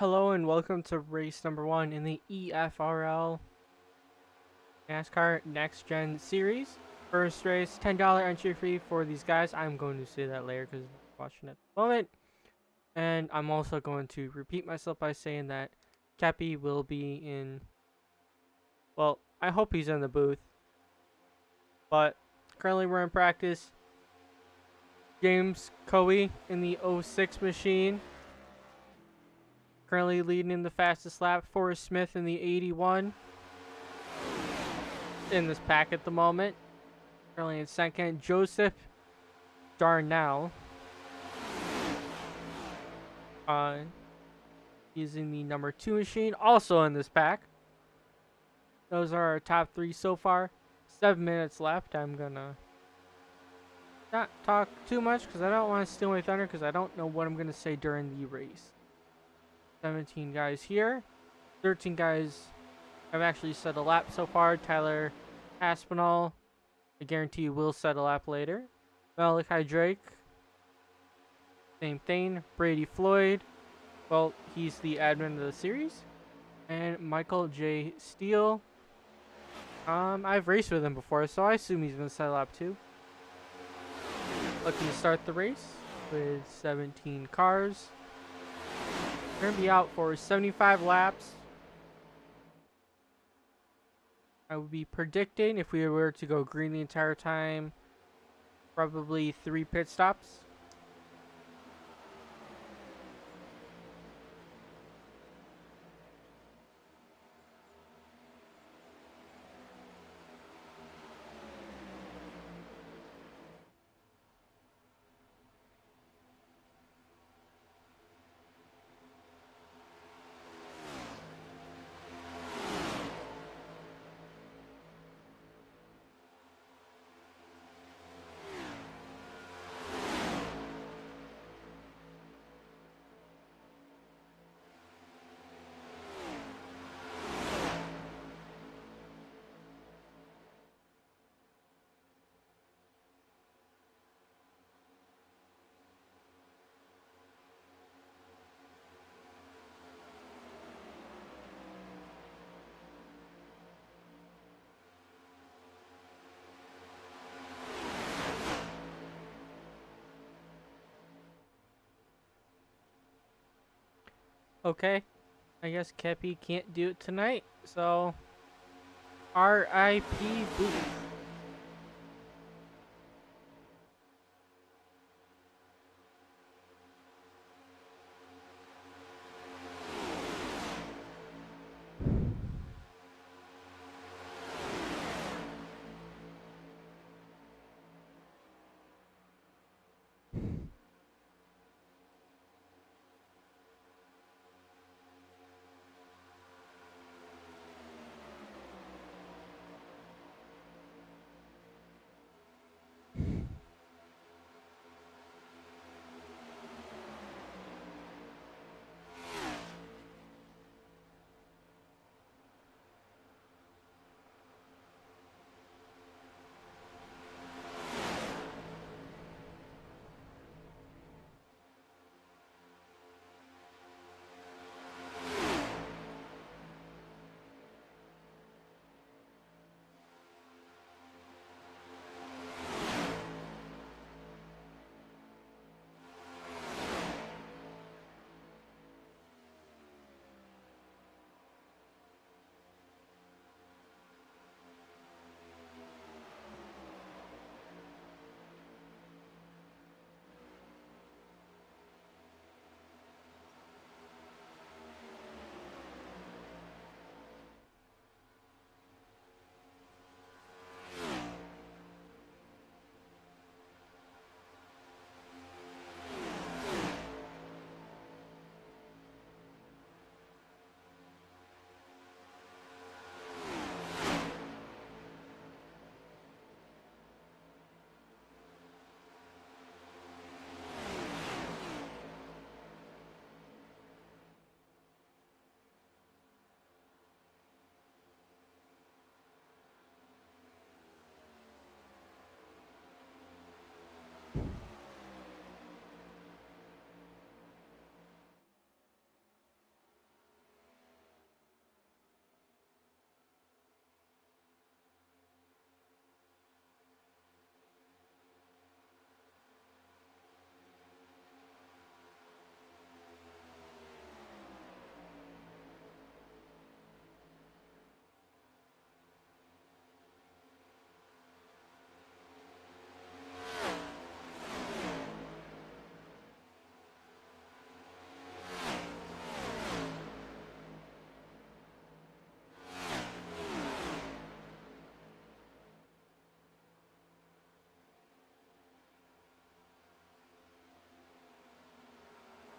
Hello and welcome to race number 1 in the EFRL NASCAR Next Gen Series. First race, $10 entry fee for these guys. I'm going to say that later because I'm watching at the moment. And I'm also going to repeat myself by saying that Cappy will be in, well, I hope he's in the booth. But currently we're in practice. James Coey in the 06 machine. Currently leading in the fastest lap. Forrest Smith in the 81. In this pack at the moment. Currently in second. Joseph Darnell. He's in the number 2 machine. Also in this pack. Those are our top 3 so far. 7 minutes left. I'm gonna not talk too much because I don't want to steal my thunder because I don't know what I'm gonna say during the race. 17 guys here. 13 guys have actually set a lap so far. Tyler Aspinall, I guarantee you will set a lap later. Malachi Drake, same thing. Brady Floyd, well, he's the admin of the series. And Michael J. Steele. I've raced with him before, so I assume he's gonna set a lap too. Looking to start the race with 17 cars. We're gonna be out for 75 laps. I would be predicting if we were to go green the entire time, probably 3 pit stops. Okay, I guess Kepi can't do it tonight, so R.I.P. Booth.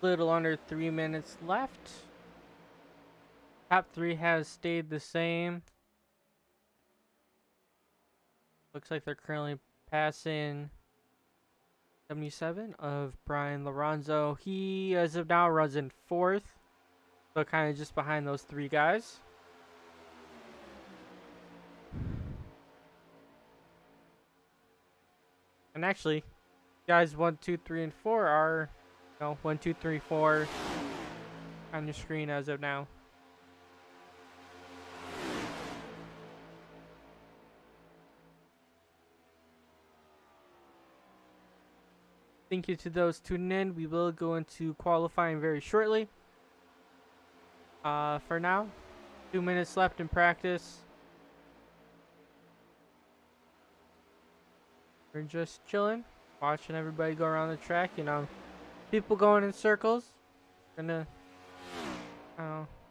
Little under 3 minutes left. Top 3 has stayed the same. Looks like they're currently passing 77 of Brian Lorenzo. He, as of now, runs in 4th. So kind of just behind those 3 guys. And actually, guys 1, 2, 3, and 4 are, 1, 2, 3, 4 on your screen as of now. Thank you to those tuning in. We will go into qualifying very shortly. For now, 2 minutes left in practice. We're just chilling, watching everybody go around the track. People going in circles. Gonna,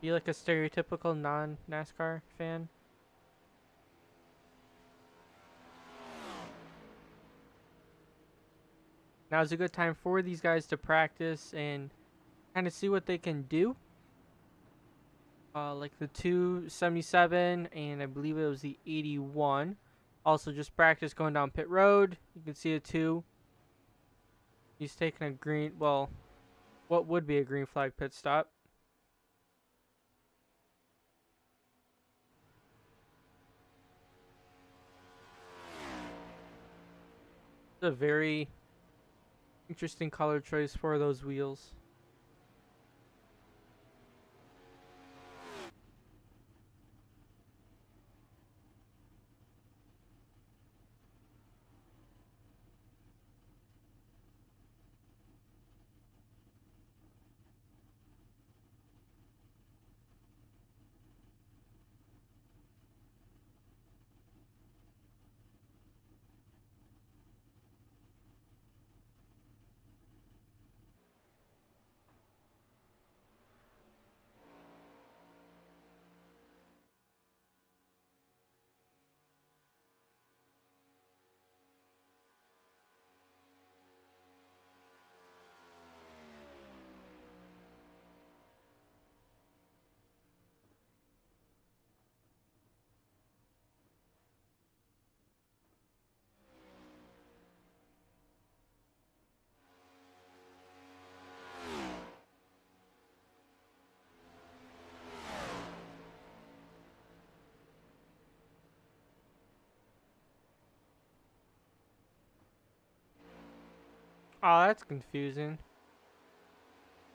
be like a stereotypical non-NASCAR fan. Now's a good time for these guys to practice and kind of see what they can do. Like the 277 and I believe it was the 81. Also just practice going down pit road. You can see a 2. He's taking a green, well, what would be a green flag pit stop. It's a very interesting color choice for those wheels. Oh, that's confusing.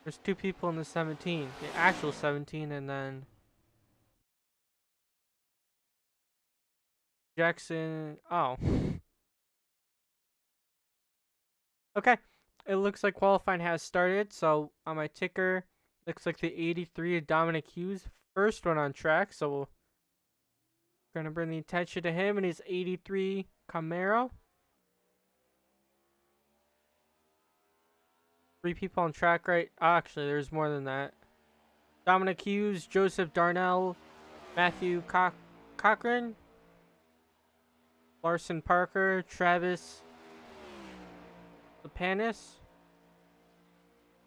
There's 2 people in the 17. The actual 17 and then Jackson. Oh. Okay. It looks like qualifying has started. So on my ticker, looks like the 83 of Dominic Hughes. First one on track. So we're going to bring the attention to him and his 83 Camaro. 3 people on track, right? Actually, there's more than that. Dominic Hughes, Joseph Darnell, Matthew Cochran, Larson Parker, Travis Lepanis.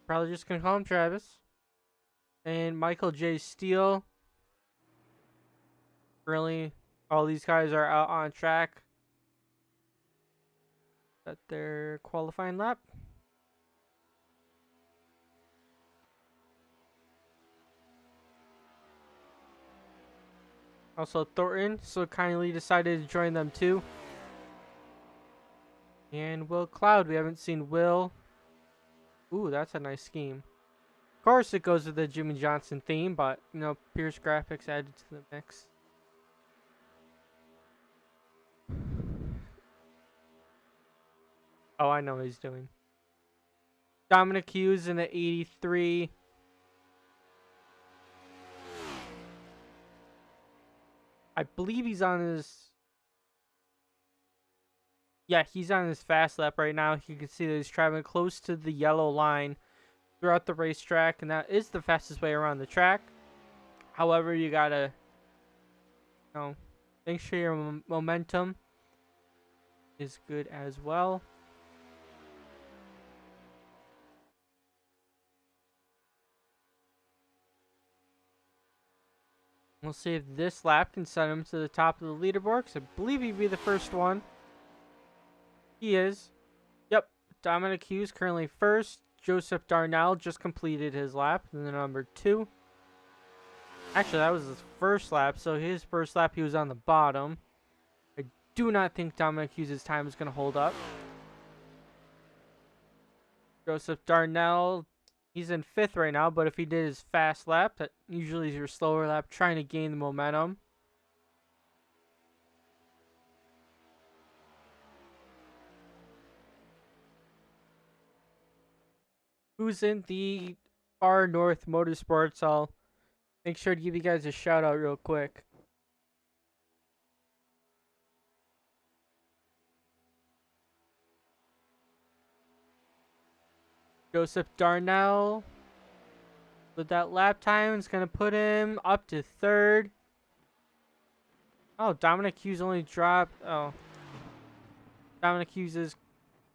Probably just gonna call him Travis. And Michael J. Steele. Really, all these guys are out on track at their qualifying lap. Also, Thornton so kindly decided to join them too. And Will Cloud, we haven't seen Will. Ooh, that's a nice scheme. Of course, it goes with the Jimmy Johnson theme, but, Pierce Graphics added to the mix. Oh, I know what he's doing. Dominic Hughes in the 83. I believe he's on his... Yeah, he's on his fast lap right now. You can see that he's traveling close to the yellow line throughout the racetrack, and that is the fastest way around the track. However, you gotta, make sure your momentum is good as well. We'll see if this lap can send him to the top of the leaderboard, because I believe he'd be the first one. He is. Yep. Dominic Hughes currently first. Joseph Darnell just completed his lap. And then number 2. Actually, that was his first lap. So his first lap, he was on the bottom. I do not think Dominic Hughes' time is going to hold up. Joseph Darnell, he's in 5th right now. But if he did his fast lap, that usually is your slower lap, trying to gain the momentum. Who's in the Far North Motorsports? I'll make sure to give you guys a shout out real quick. Joseph Darnell with that lap time is going to put him up to 3rd. Oh, Dominic Hughes only dropped. Oh, Dominic Hughes is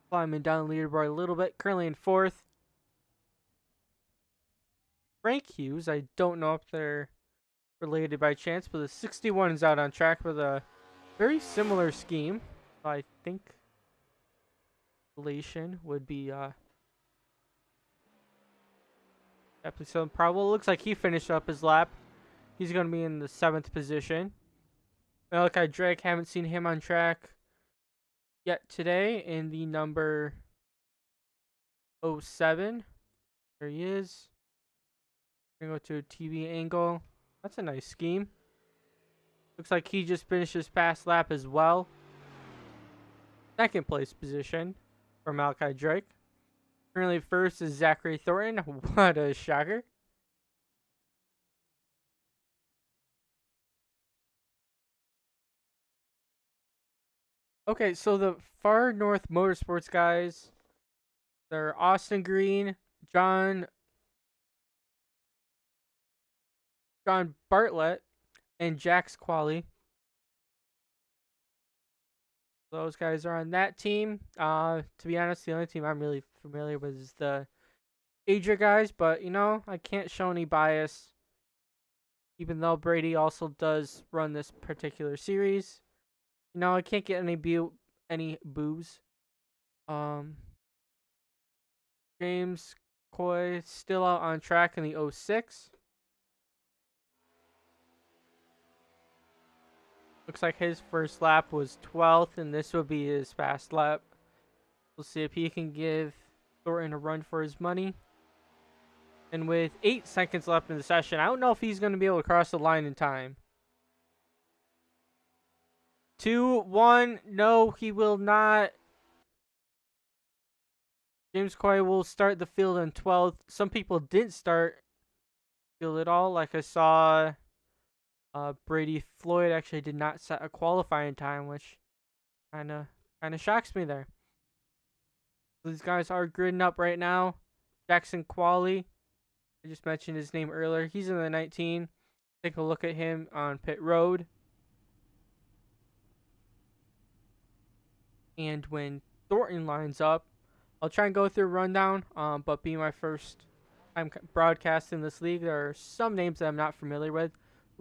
climbing down the leaderboard a little bit. Currently in 4th. Frank Hughes, I don't know if they're related by chance, but the 61 is out on track with a very similar scheme. I think relation would be definitely something probable. Looks like he finished up his lap. He's going to be in the 7th position. Malachi Drake, haven't seen him on track yet today in the number 07. There he is. Gonna go to a TV angle. That's a nice scheme. Looks like he just finished his past lap as well. 2nd place position for Malachi Drake. Currently first is Zachary Thornton. What a shocker. Okay, so the Far North Motorsports guys, they're Austin Green, John Bartlett, and Jax Qualley. Those guys are on that team. To be honest, the only team I'm really familiar with is the Adria guys, but you know, I can't show any bias. Even though Brady also does run this particular series. You know, I can't get any boos. James Coy still out on track in the 06. Looks like his first lap was 12th, and this will be his fast lap. We'll see if he can give Thornton a run for his money. And with 8 seconds left in the session, I don't know if he's going to be able to cross the line in time. 2, 1, no, he will not. James Coy will start the field in 12th. Some people didn't start field at all, like I saw. Brady Floyd actually did not set a qualifying time, which kind of shocks me there. These guys are gridding up right now. Jackson Qualley, I just mentioned his name earlier. He's in the 19. Take a look at him on pit road. And when Thornton lines up, I'll try and go through a rundown. But being my first time broadcasting this league, there are some names that I'm not familiar with.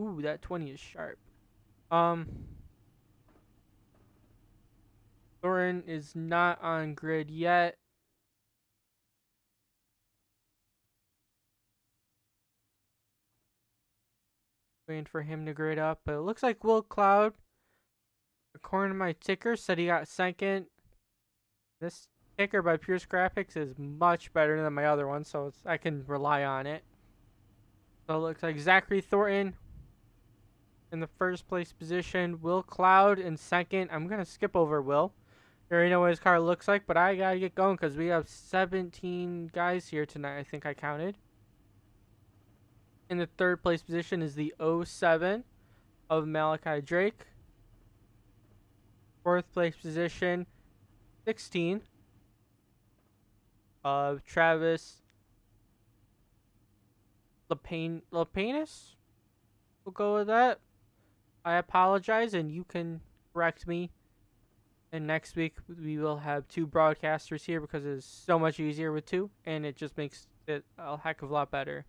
Ooh, that 20 is sharp. Thornton is not on grid yet. Waiting for him to grid up, but it looks like Will Cloud, according to my ticker, said he got 2nd. This ticker by Pierce Graphics is much better than my other one, so I can rely on it. So it looks like Zachary Thornton in the 1st place position. Will Cloud in 2nd. I'm going to skip over Will. You already know what his car looks like, but I got to get going because we have 17 guys here tonight, I think I counted. In the 3rd place position is the 07 of Malachi Drake. 4th place position, 16 of Travis Lapanis. We'll go with that. I apologize, and you can correct me. And next week, we will have 2 broadcasters here because it's so much easier with 2, and it just makes it a heck of a lot better.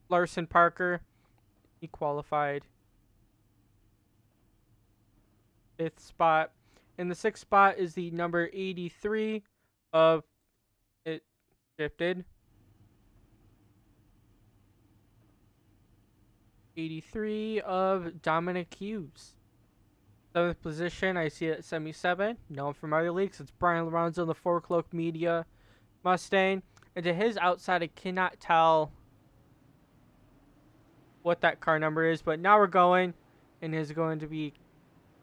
Larson Parker He qualified 5th spot. And the 6th spot is the number 83 of it drifted. 83 of Dominic Hughes. 7th position, I see it at 77. Known from other leagues, it's Brian Lorenzo, the Four Cloak Media Mustang. And to his outside, I cannot tell what that car number is, but now we're going, and it's going to be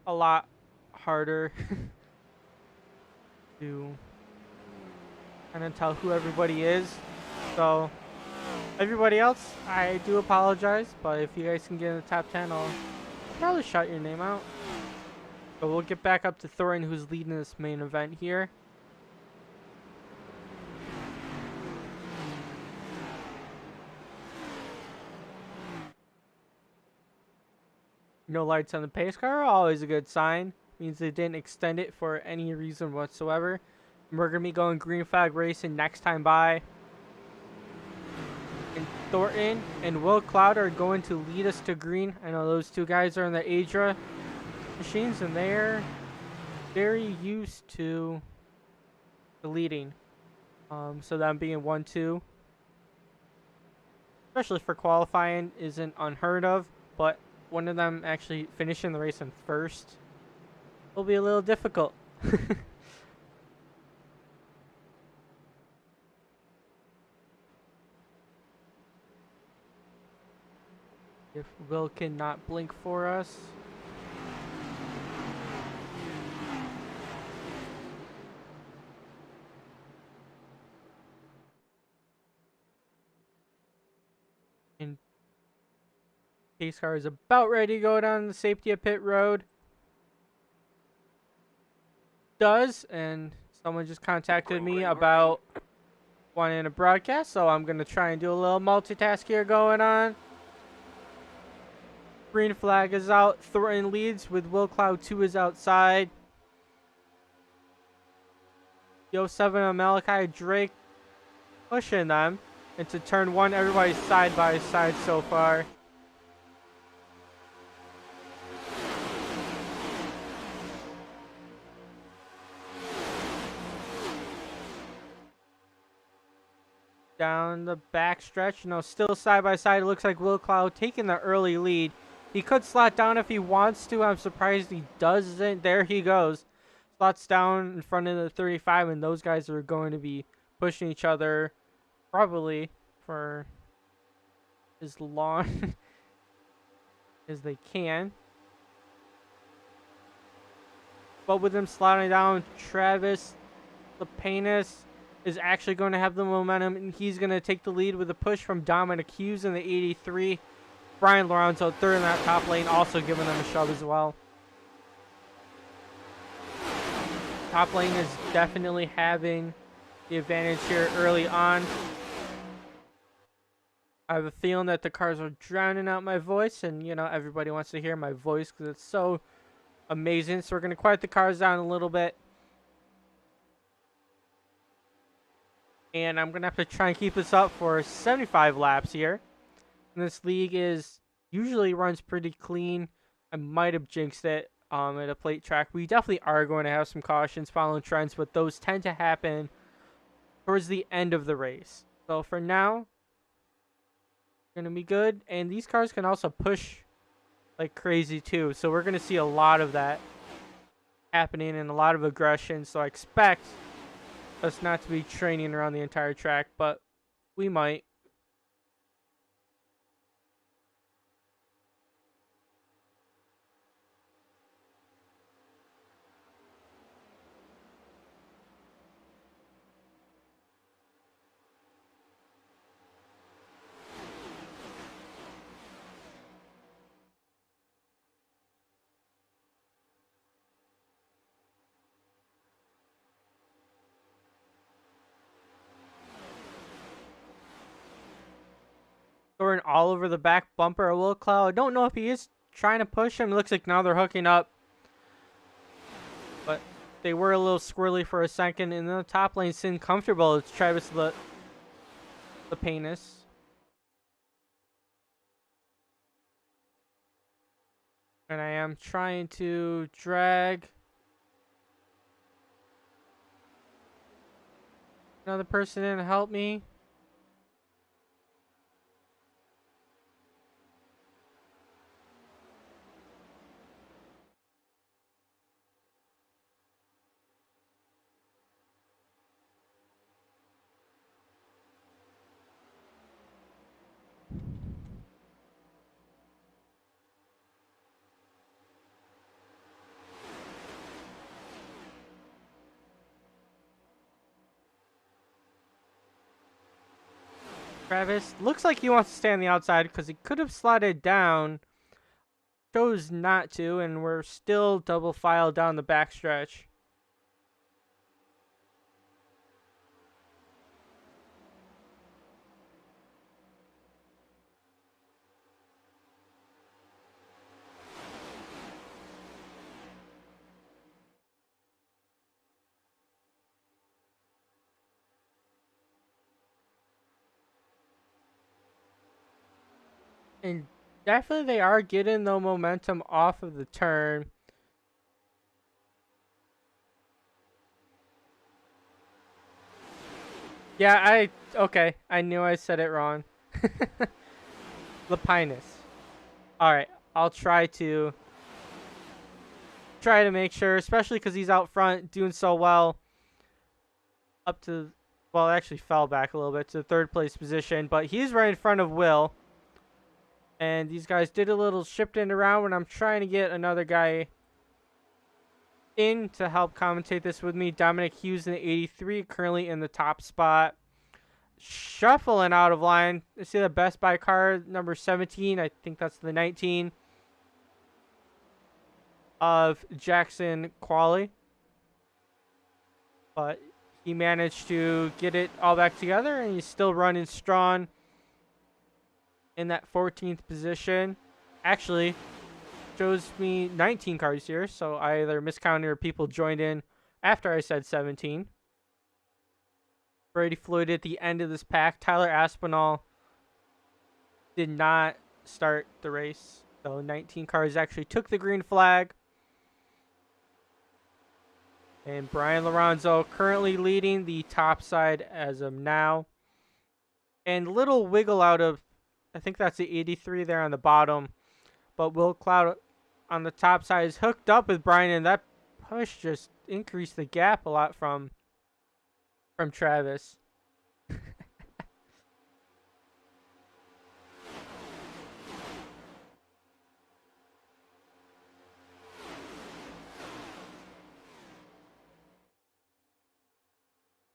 a lot harder to kind of tell who everybody is. So, everybody else, I do apologize, but if you guys can get in the top 10, I'll probably shout your name out. But we'll get back up to Thornton, who's leading this main event here. No lights on the pace car, always a good sign. Means they didn't extend it for any reason whatsoever. And we're going to be going green flag racing next time by. And Thornton and Will Cloud are going to lead us to green. I know those two guys are in the Adra machines, and they're very used to the leading. So them being 1-2, especially for qualifying, isn't unheard of. But one of them actually finishing the race in first will be a little difficult. If Will cannot blink for us. And pace car is about ready to go down the safety of pit road. And someone just contacted me about wanting a broadcast, so I'm going to try and do a little multitask here going on. Green flag is out. Thornton leads with Will Cloud 2 is outside. Yo 7 and Malachi Drake pushing them into turn 1. Everybody's side by side so far. Down the back stretch, still side by side. It looks like Will Cloud taking the early lead. He could slot down if he wants to. I'm surprised he doesn't. There he goes. Slots down in front of the 35, and those guys are going to be pushing each other probably for as long as they can. But with him sliding down, Travis Lepanus is actually going to have the momentum, and he's going to take the lead with a push from Dominic Hughes in the 83. Brian Lorenzo, third in that top lane, also giving them a shove as well. Top lane is definitely having the advantage here early on. I have a feeling that the cars are drowning out my voice, and, everybody wants to hear my voice because it's so amazing. So we're going to quiet the cars down a little bit. And I'm going to have to try and keep this up for 75 laps here. And this league usually runs pretty clean. I might have jinxed it at a plate track. We definitely are going to have some cautions following trends, but those tend to happen towards the end of the race. So for now, going to be good. And these cars can also push like crazy too. So we're going to see a lot of that happening and a lot of aggression. So I expect us not to be training around the entire track, but we might. Going all over the back bumper of Will Cloud. I don't know if he is trying to push him. It looks like now they're hooking up. But they were a little squirrely for a second. And then the top lane sitting comfortable. It's Travis the Penis. And I am trying to drag another person in to help me. Travis looks like he wants to stay on the outside because he could have slotted down. Chose not to, and we're still double file down the backstretch. And definitely they are getting the momentum off of the turn. Yeah, okay. I knew I said it wrong. Lapinus. Alright, I'll try to make sure, especially because he's out front doing so well. Up to, well, actually fell back a little bit to the third place position, but he's right in front of Will. And these guys did a little shifting around when I'm trying to get another guy in to help commentate this with me. Dominic Hughes in the 83, currently in the top spot. Shuffling out of line. I see the Best Buy car, number 17. I think that's the 19 of Jackson Qualley. But he managed to get it all back together, and he's still running strong in that 14th position. Actually, shows me 19 cars here, so I either miscounted or people joined in after I said 17. Brady Floyd at the end of this pack. Tyler Aspinall did not start the race, so 19 cars actually took the green flag. And Brian Lorenzo currently leading the top side as of now. And little wiggle out of, I think that's the 83 there on the bottom. But Will Cloud on the top side is hooked up with Brian, and that push just increased the gap a lot from Travis.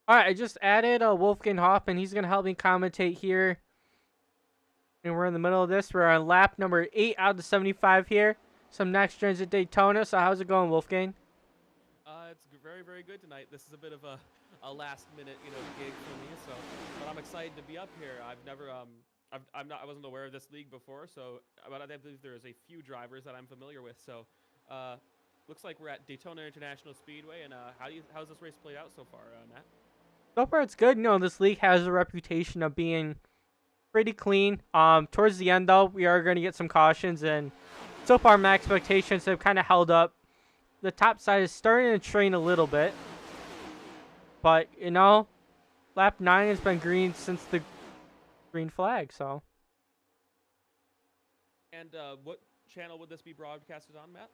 All right, I just added Wolfgang Hoffman. He's going to help me commentate here. And we're in the middle of this. We're on lap number 8 out of the 75 here. Some next gens at Daytona. So how's it going, Wolfgang? It's very, very good tonight. This is a bit of a last minute, gig for me. So, but I'm excited to be up here. I've never, I wasn't aware of this league before. So, but I believe there's a few drivers that I'm familiar with. So, looks like we're at Daytona International Speedway. And how's this race played out so far, Matt? So far, it's good. This league has a reputation of being pretty clean. Towards the end, though, we are going to get some cautions, and so far, my expectations have kind of held up. The top side is starting to train a little bit, but lap 9 has been green since the green flag. So, and what channel would this be broadcasted on, Matt?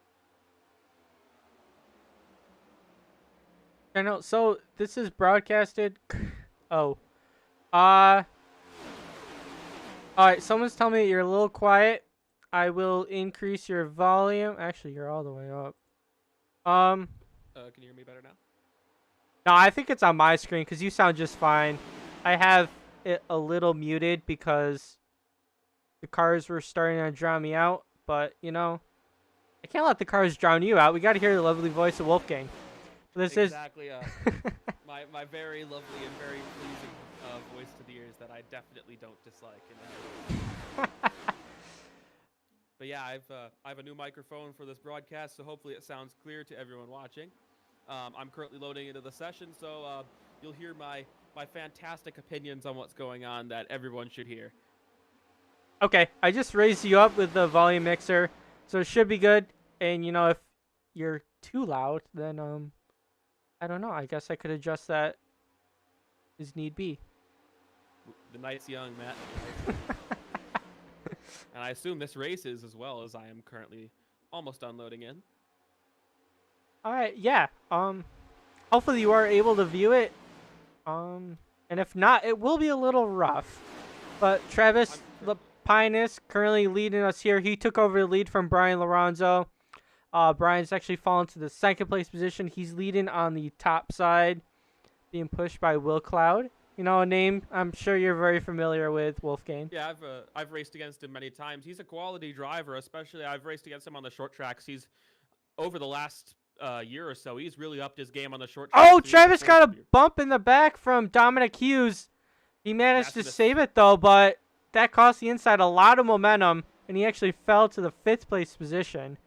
So this is broadcasted. Oh, all right. Someone's telling me that you're a little quiet. I will increase your volume. Actually, you're all the way up. Can you hear me better now? No, I think it's on my screen because you sound just fine. I have it a little muted because the cars were starting to drown me out. But I can't let the cars drown you out. We got to hear the lovely voice of Wolfgang. This exactly, my very lovely and very pleasing voice to the ears that I definitely don't dislike. But yeah, I have a new microphone for this broadcast, so hopefully it sounds clear to everyone watching. I'm currently loading into the session, so you'll hear my fantastic opinions on what's going on that everyone should hear. Okay, I just raised you up with the volume mixer. So it should be good. And, if you're too loud, then, I don't know. I guess I could adjust that as need be. The night's young, Matt. And I assume this race is as well, as I am currently almost unloading in. All right, yeah. Hopefully you are able to view it. And if not, it will be a little rough. But Travis Lapinus currently leading us here. He took over the lead from Brian Lorenzo. Brian's actually fallen to the second place position. He's leading on the top side, being pushed by Will Cloud. A name I'm sure you're very familiar with, Wolfgang. Yeah, I've raced against him many times. He's a quality driver, especially I've raced against him on the short tracks. He's over the last year or so, he's really upped his game on the short tracks. Oh, Travis got a bump in the back from Dominic Hughes. He managed to save it though, but that cost the inside a lot of momentum, and he actually fell to the 5th place position.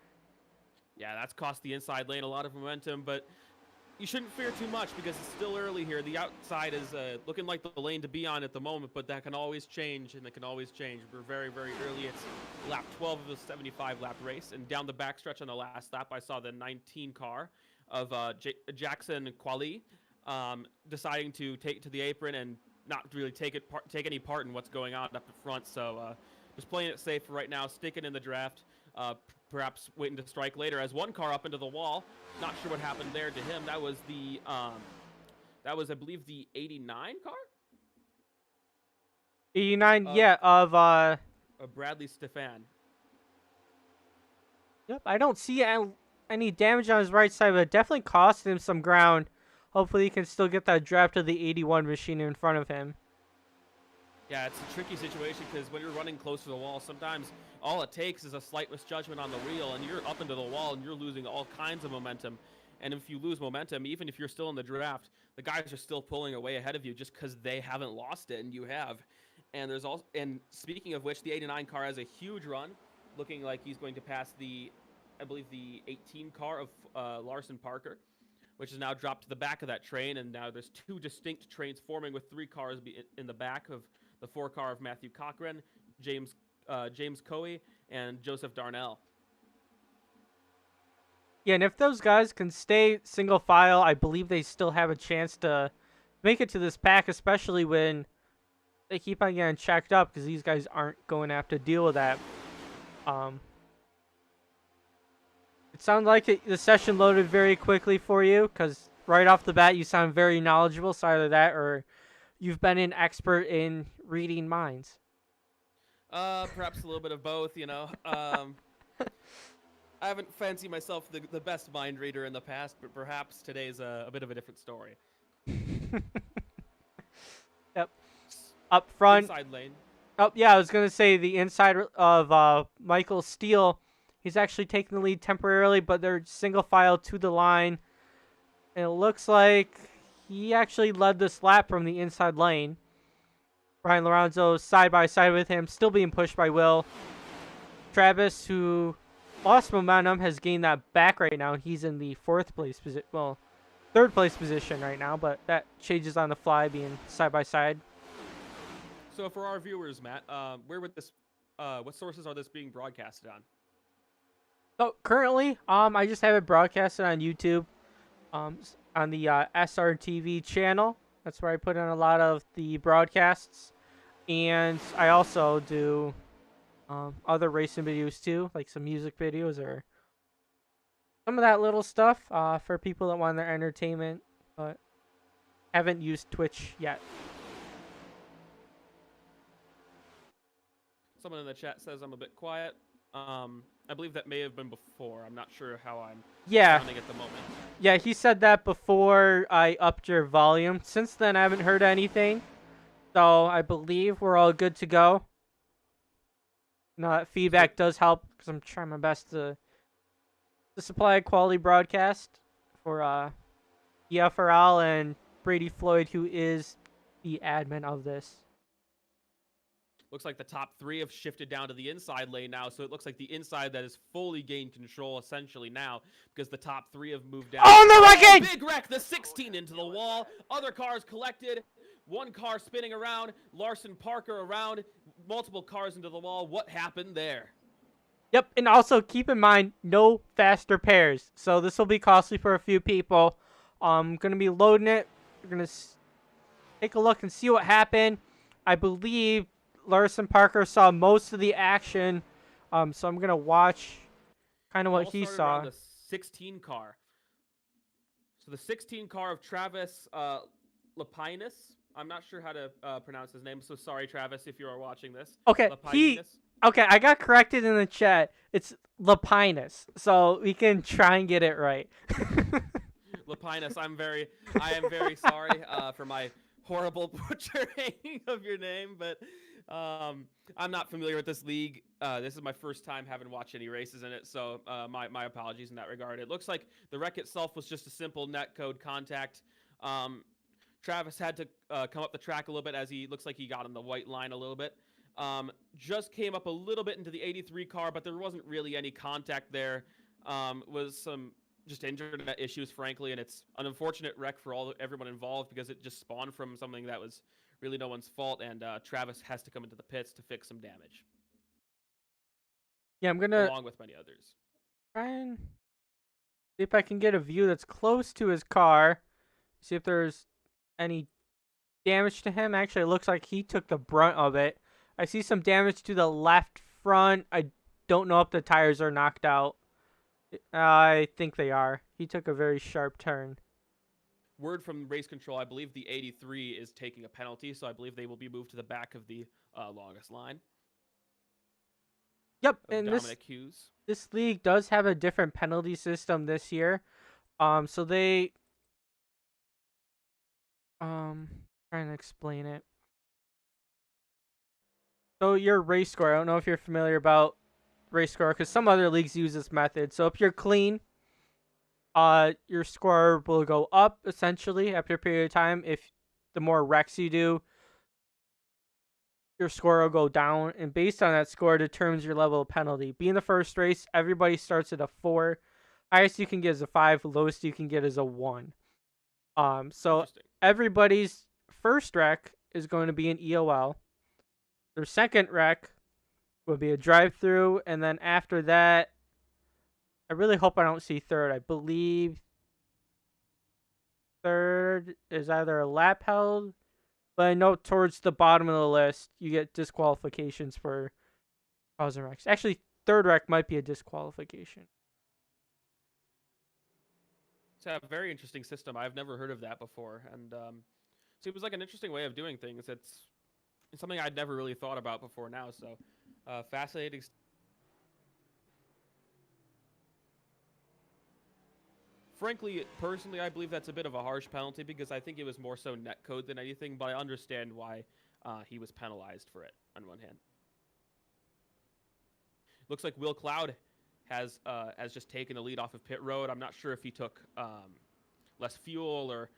Yeah, that's cost the inside lane a lot of momentum, but you shouldn't fear too much because it's still early here. The outside is looking like the lane to be on at the moment, but that can always change, and it can always change. We're very, very early. It's lap 12 of the 75-lap race, and down the backstretch on the last lap, I saw the 19 car of Jackson Quali deciding to take to the apron and not really take any part in what's going on up in front. So just playing it safe for right now, sticking in the draft. Perhaps waiting to strike later as one car up into the wall. Not sure what happened there to him. That was I believe the 89 car. 89, yeah, of Bradley Stefan. Yep, I don't see any damage on his right side, but it definitely cost him some ground. Hopefully he can still get that draft of the 81 machine in front of him. Yeah, it's a tricky situation because when you're running close to the wall, sometimes all it takes is a slight misjudgment on the wheel, and you're up into the wall, and you're losing all kinds of momentum. And if you lose momentum, even if you're still in the draft, the guys are still pulling away ahead of you just because they haven't lost it, and you have. And speaking of which, the 89 car has a huge run, looking like he's going to pass I believe the 18 car of Larson Parker, which is now dropped to the back of that train, and now there's 2 distinct trains forming with 3 cars in the back of the 4 car of Matthew Cochran, James Coe, and Joseph Darnell. Yeah, and if those guys can stay single file, I believe they still have a chance to make it to this pack, especially when they keep on getting checked up, because these guys aren't going to have to deal with that. It sounds like the session loaded very quickly for you, because right off the bat you sound very knowledgeable. So either that or you've been an expert in reading minds. Perhaps a little bit of both, I haven't fancied myself the best mind reader in the past, but perhaps today's a bit of a different story. Yep. Up front. Inside lane. Oh, yeah, I was going to say the inside of Michael Steele. He's actually taking the lead temporarily, but they're single file to the line. And it looks like he actually led this lap from the inside lane. Brian Lorenzo side by side with him, still being pushed by Will. Travis, who lost momentum, has gained that back right now. He's in the 4th place position. Well, 3rd place position right now, but that changes on the fly, being side by side. So for our viewers, Matt, where would this? What sources are this being broadcasted on? So currently, I just have it broadcasted on YouTube, on the SRTV channel. That's where I put in a lot of the broadcasts, and I also do other racing videos too, like some music videos or some of that little stuff for people that want their entertainment, but haven't used Twitch yet. Someone in the chat says I'm a bit quiet. I believe that may have been before. I'm not sure how I'm sounding at the moment. Yeah, he said that before I upped your volume. Since then, I haven't heard anything. So I believe we're all good to go. That feedback does help because I'm trying my best to supply a quality broadcast for EFRL and Brady Floyd, who is the admin of this. Looks like the top 3 have shifted down to the inside lane now, so it looks like the inside that has fully gained control essentially now because the top 3 have moved down. Oh, no wrecking! Big wreck, the 16 into the wall. Other cars collected. 1 car spinning around. Larson Parker around. Multiple cars into the wall. What happened there? Yep, and also keep in mind, no fast repairs. So this will be costly for a few people. I'm going to be loading it. We're going to take a look and see what happened. I believe Larson Parker saw most of the action. So I'm going to watch kind of It what all he started around saw. the 16 car. So the 16 car of Travis Lapinus. I'm not sure how to pronounce his name, so sorry, Travis, if you are watching this. Okay, Lapinus. okay, I got corrected in the chat. It's Lapinus, so we can try and get it right. Lapinus, I am very sorry for my horrible butchering of your name, but I'm not familiar with this league. This is my first time having watched any races in it, so my apologies in that regard. It looks like the wreck itself was just a simple netcode contact. Travis had to come up the track a little bit as he looks like he got on the white line a little bit. Just came up a little bit into the 83 car, but there wasn't really any contact there. Was some just internet issues, frankly, and it's an unfortunate wreck for everyone involved because it just spawned from something that was really no one's fault, and Travis has to come into the pits to fix some damage. Yeah, I'm gonna along with many others. try and see if I can get a view that's close to his car. See if there's any damage to him. Actually, it looks like he took the brunt of it. I see some damage to the left front. I don't know if the tires are knocked out. I think they are. He took a very sharp turn. Word from race control, I believe the 83 is taking a penalty, so I believe they will be moved to the back of the longest line. Yep, and Dominic Hughes. This league does have a different penalty system this year. So they trying to explain it. So your race score, I don't know if you're familiar about race score because some other leagues use this method. So if you're clean, your score will go up essentially after a period of time. If the more wrecks you do, your score will go down, and based on that score determines your level of penalty. Being the first race, everybody starts at a 4. Highest you can get is a 5. Lowest you can get is a 1. So everybody's first wreck is going to be an EOL. Their second wreck will be a drive-through, and then after that, I really hope I don't see third. I believe third is either a lap held, but I know towards the bottom of the list, you get disqualifications for causing wrecks. Actually, third wreck might be a disqualification. It's a very interesting system. I've never heard of that before, and so it was like an interesting way of doing things. It's something I'd never really thought about before now, so fascinating. Frankly, personally, I believe that's a bit of a harsh penalty because I think it was more so netcode than anything, but I understand why he was penalized for it on one hand. Looks like Will Cloud has just taken the lead off of pit road. I'm not sure if he took less fuel or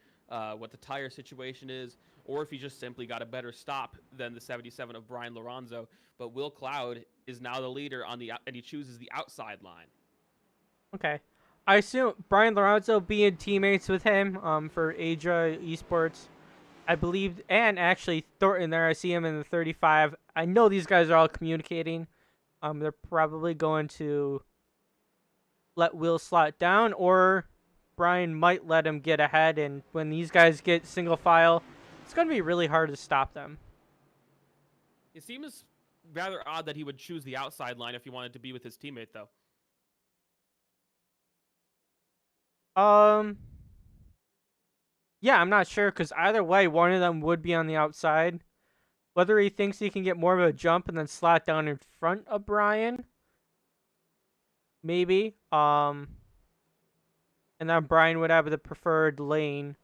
what the tire situation is, or if he just simply got a better stop than the 77 of Brian Lorenzo. But Will Cloud is now the leader and he chooses the outside line. Okay. I assume Brian Lorenzo being teammates with him for Adria Esports, I believe, and actually Thornton there. I see him in the 35. I know these guys are all communicating. They're probably going to let Will slot down, or Brian might let him get ahead, and when these guys get single file, it's going to be really hard to stop them. It seems rather odd that he would choose the outside line if he wanted to be with his teammate, though. Yeah, I'm not sure, because either way, one of them would be on the outside. Whether he thinks he can get more of a jump and then slot down in front of Brian, maybe. And then Brian would have the preferred lane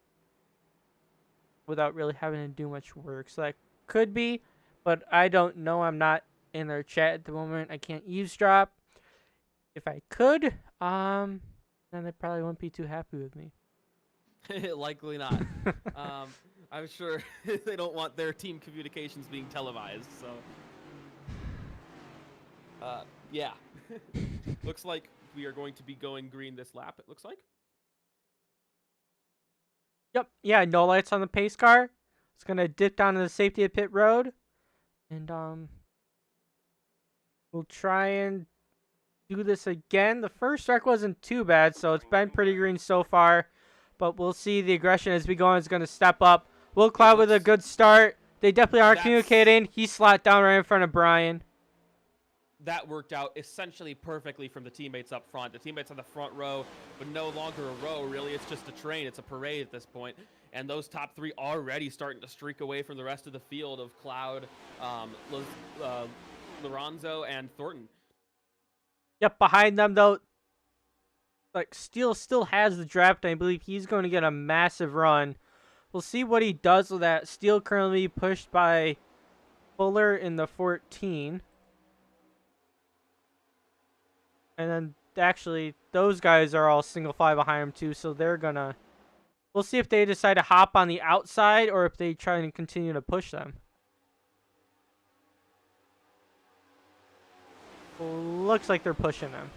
without really having to do much work. So that could be, but I don't know. I'm not in their chat at the moment. I can't eavesdrop. If I could, then they probably wouldn't be too happy with me. Likely not. I'm sure they don't want their team communications being televised, so yeah. Looks like we are going to be going green this lap, it looks like. Yep, yeah, no lights on the pace car. It's going to dip down to the safety of pit road, and we'll try and do this again. The first wreck wasn't too bad, so it's been pretty green so far. But we'll see the aggression as we go on is going to step up. Will Cloud with a good start. They definitely are communicating. He slot down right in front of Brian. That worked out essentially perfectly from the teammates up front. The teammates on the front row, but no longer a row, really. It's just a train. It's a parade at this point. And those top three already starting to streak away from the rest of the field of Cloud, Lorenzo, and Thornton. Yep, behind them, though, like Steele still has the draft, and I believe he's going to get a massive run. We'll see what he does with that. Steele currently pushed by Fuller in the 14. And then, actually, those guys are all single fly behind him, too, so they're going to... We'll see if they decide to hop on the outside or if they try and continue to push them. Looks like they're pushing them.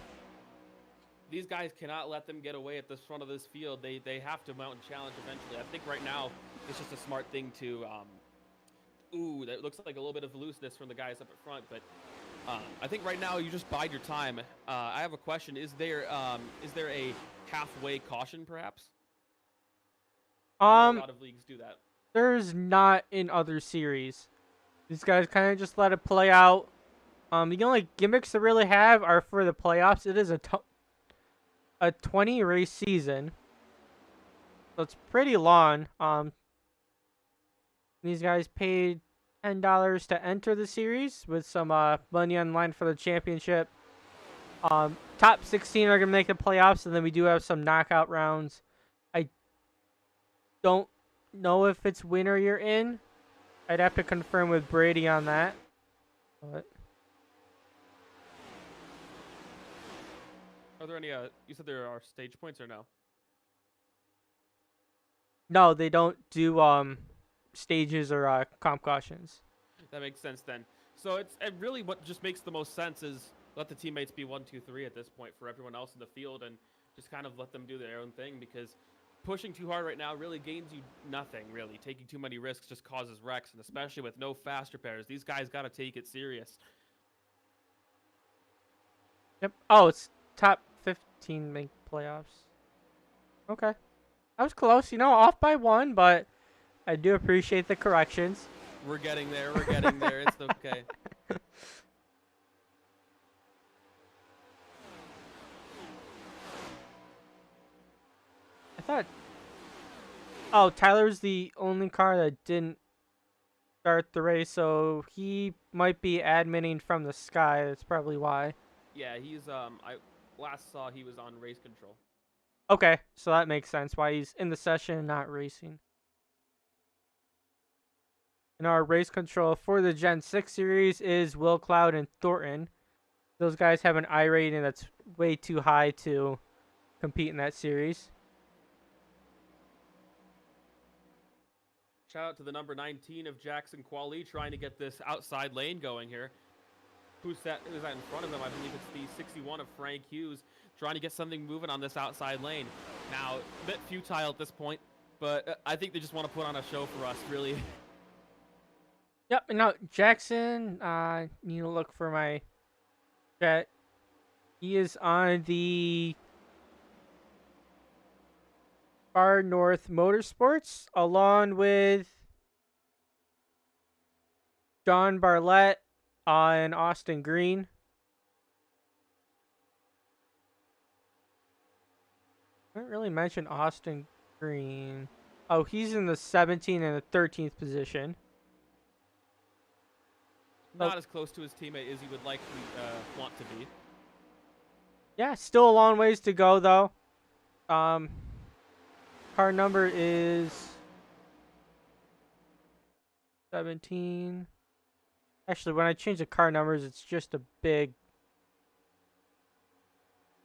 These guys cannot let them get away at the front of this field. They have to mount and challenge eventually. I think right now it's just a smart thing to... that looks like a little bit of looseness from the guys up at front, but I think right now you just bide your time. I have a question. Is there a halfway caution, perhaps? A lot of leagues do that. There's not in other series. These guys kind of just let it play out. The only gimmicks they really have are for the playoffs. It is a 20 race season, so it's pretty long. These guys paid $10 to enter the series with some money on the line for the championship. Top 16 are gonna make the playoffs, and then we do have some knockout rounds. I don't know if it's winner you're in. I'd have to confirm with Brady on that. But are there any, you said there are stage points or no? no, they don't do stages or comp cautions. That makes sense then. So it really what just makes the most sense is let the teammates be 1, 2, 3 at this point for everyone else in the field and just kind of let them do their own thing, because pushing too hard right now really gains you nothing, really. Taking too many risks just causes wrecks, and especially with no fast repairs, these guys got to take it serious. Yep. Oh, it's top 15 make playoffs. Okay. That was close. Off by 1, but I do appreciate the corrections. We're getting there. We're getting there. It's okay. I thought... Oh, Tyler's the only car that didn't start the race, so he might be admitting from the sky. That's probably why. Yeah, he's, I last saw he was on race control. Okay, so that makes sense why he's in the session and not racing. And our race control for the Gen 6 series is Will Cloud and Thornton. Those guys have an I rating that's way too high to compete in that series. Shout out to the number 19 of Jackson Quali trying to get this outside lane going here. Who's that in front of him? I believe it's the 61 of Frank Hughes trying to get something moving on this outside lane. Now, a bit futile at this point, but I think they just want to put on a show for us, really. Yep, and now Jackson, need to look for my chat. He is on the Far North Motorsports, along with John Barlett and Austin Green. I didn't really mention Austin Green. Oh, he's in the 17th and the 13th position. Not as close to his teammate as he would likely want to be. Yeah, still a long ways to go, though. Car number is 17. Actually, when I change the car numbers, it's just a big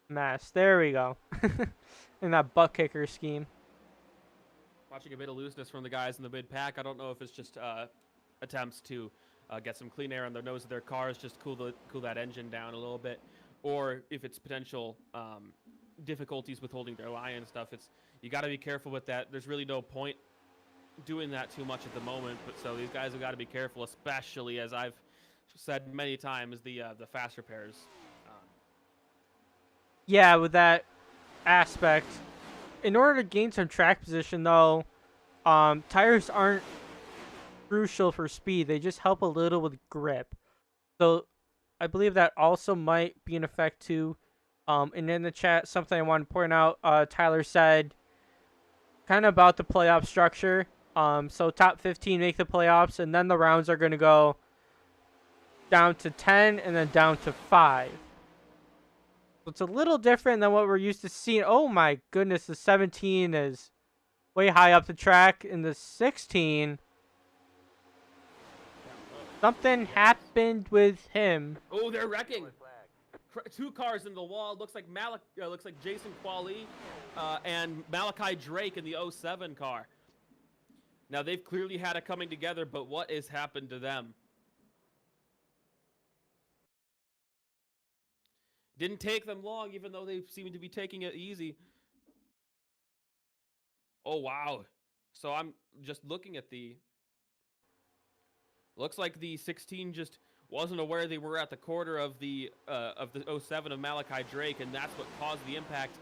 mess. There we go. In that butt kicker scheme. Watching a bit of looseness from the guys in the mid pack. I don't know if it's just attempts to get some clean air on the nose of their cars, just cool that engine down a little bit, or if it's potential difficulties with holding their line and stuff. You got to be careful with that. There's really no point doing that too much at the moment, but so these guys have got to be careful, especially as I've said many times, the fast repairs. Yeah, with that aspect. In order to gain some track position, though, tires aren't crucial for speed. They just help a little with grip. So I believe that also might be an effect too. And in the chat, something I want to point out, Tyler said kind of about the playoff structure. So top 15 make the playoffs, and then the rounds are going to go down to 10 and then down to 5. So it's a little different than what we're used to seeing. Oh my goodness, the 17 is way high up the track. In the 16, something Yes. happened with him. Oh, they're wrecking. Two cars in the wall. Looks like Jason Qualley and Malachi Drake in the 07 car. Now they've clearly had it coming together, but what has happened to them? Didn't take them long, even though they seem to be taking it easy. Oh wow! So I'm just looking at the. Looks like the 16 just wasn't aware they were at the quarter of the 07 of Malachi Drake, and that's what caused the impact.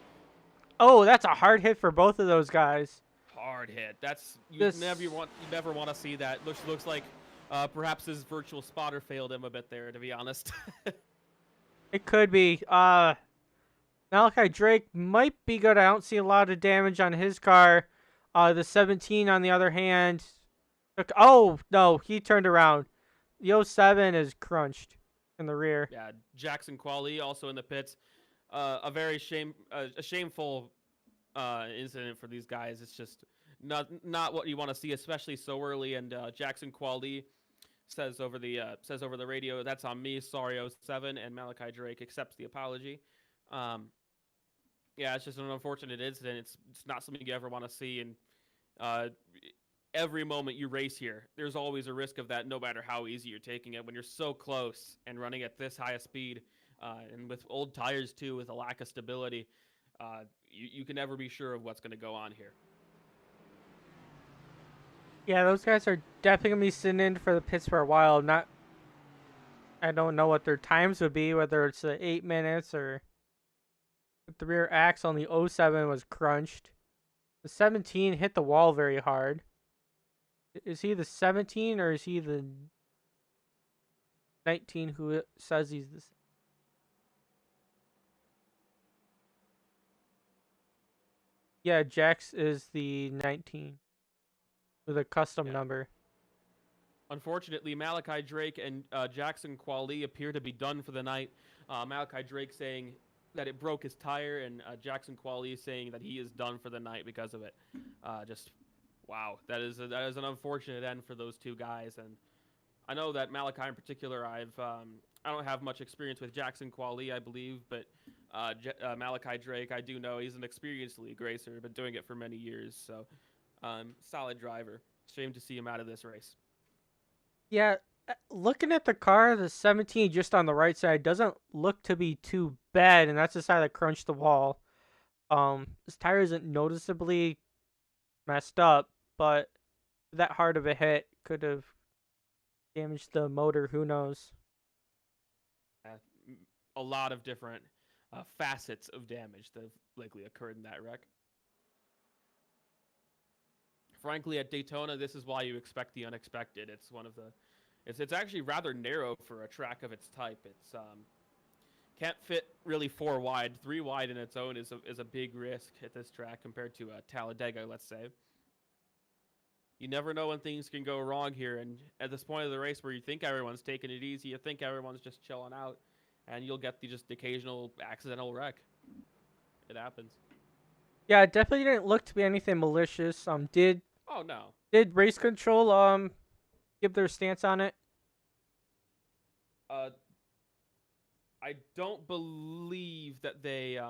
Oh, that's a hard hit for both of those guys. Hard hit. That's you never want to see that. Looks like perhaps his virtual spotter failed him a bit there, to be honest. It could be. Malachi Drake might be good. I don't see a lot of damage on his car. The 17, on the other hand, oh no, he turned around. The 07 is crunched in the rear. Yeah, Jackson Qualley also in the pits. A very shameful incident for these guys. It's just not what you want to see, especially so early. And Jackson Qualley says over the radio, "That's on me. Sorry, 07." And Malachi Drake accepts the apology. Yeah, it's just an unfortunate incident. It's not something you ever want to see. And every moment you race here, there's always a risk of that, no matter how easy you're taking it. When you're so close and running at this high a speed, and with old tires too, with a lack of stability, you can never be sure of what's going to go on here. Yeah, those guys are definitely going to be sitting in for the pits for a while. I don't know what their times would be, whether it's 8 minutes or... The rear axle on the 07 was crunched. The 17 hit the wall very hard. Is he the 17 or is he the 19 who says he's the... Yeah, Jax is the 19 with a custom number. Unfortunately, Malachi Drake and Jackson Qualley appear to be done for the night. Malachi Drake saying that it broke his tire, and Jackson Qualley saying that he is done for the night because of it. Just wow, that is an unfortunate end for those two guys. And I know that Malachi in particular, I don't have much experience with Jackson Qualley, I believe, but Malachi Drake, I do know he's an experienced league racer, been doing it for many years. So solid driver. Shame to see him out of this race. Yeah, looking at the car, the 17 just on the right side doesn't look to be too bad, and that's the side that crunched the wall. His tire isn't noticeably messed up, but that hard of a hit could have damaged the motor. Who knows? A lot of different facets of damage that have likely occurred in that wreck. Frankly, at Daytona, this is why you expect the unexpected. It's one of the, it's actually rather narrow for a track of its type. It's can't fit really 4 wide. 3 wide in its own is a big risk at this track compared to Talladega, let's say. You never know when things can go wrong here, and at this point of the race where you think everyone's taking it easy, you think everyone's just chilling out, and you'll get the occasional accidental wreck. It happens. Yeah, it definitely didn't look to be anything malicious. Oh no. Did race control give their stance on it? I don't believe that they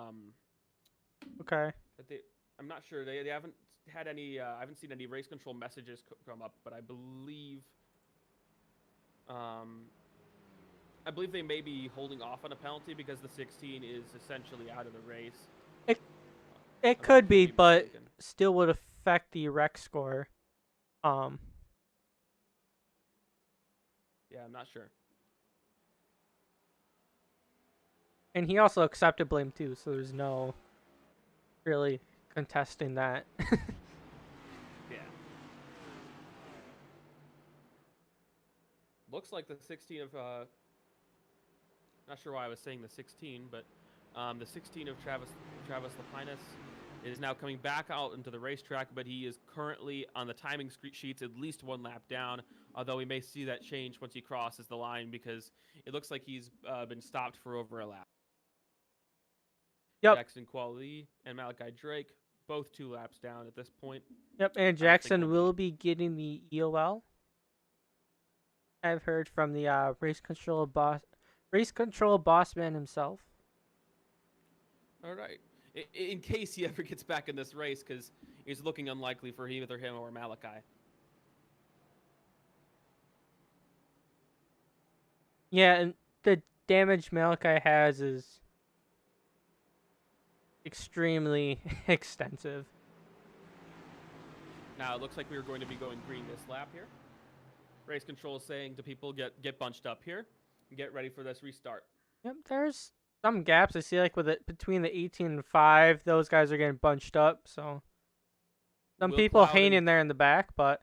Okay. That I'm not sure. They haven't had any. I haven't seen any race control messages come up, but I believe they may be holding off on a penalty because the 16 is essentially out of the race. It could be, but still would affect the wreck score. Yeah, I'm not sure. And he also accepted blame too, so there's no really contesting that. Yeah. Looks like the 16 of not sure why I was saying the 16, but the 16 of Travis Lapinus is now coming back out into the racetrack, but he is currently on the timing sheets at least one lap down, although we may see that change once he crosses the line because it looks like he's been stopped for over a lap. Yep. Jackson Quali and Malachi Drake, both 2 laps down at this point. Yep, and I don't think Jackson will be getting the EOL. I've heard from the race control boss man himself. All right. In case he ever gets back in this race, because it's looking unlikely for either him or Malachi. Yeah, and the damage Malachi has is extremely extensive. Now, it looks like we are going to be going green this lap here. Race control is saying to people, get bunched up here and get ready for this restart. Yep, there's some gaps. I see like with it between the 18 and 5, those guys are getting bunched up, so some Will people Cloud hanging and- in there in the back, but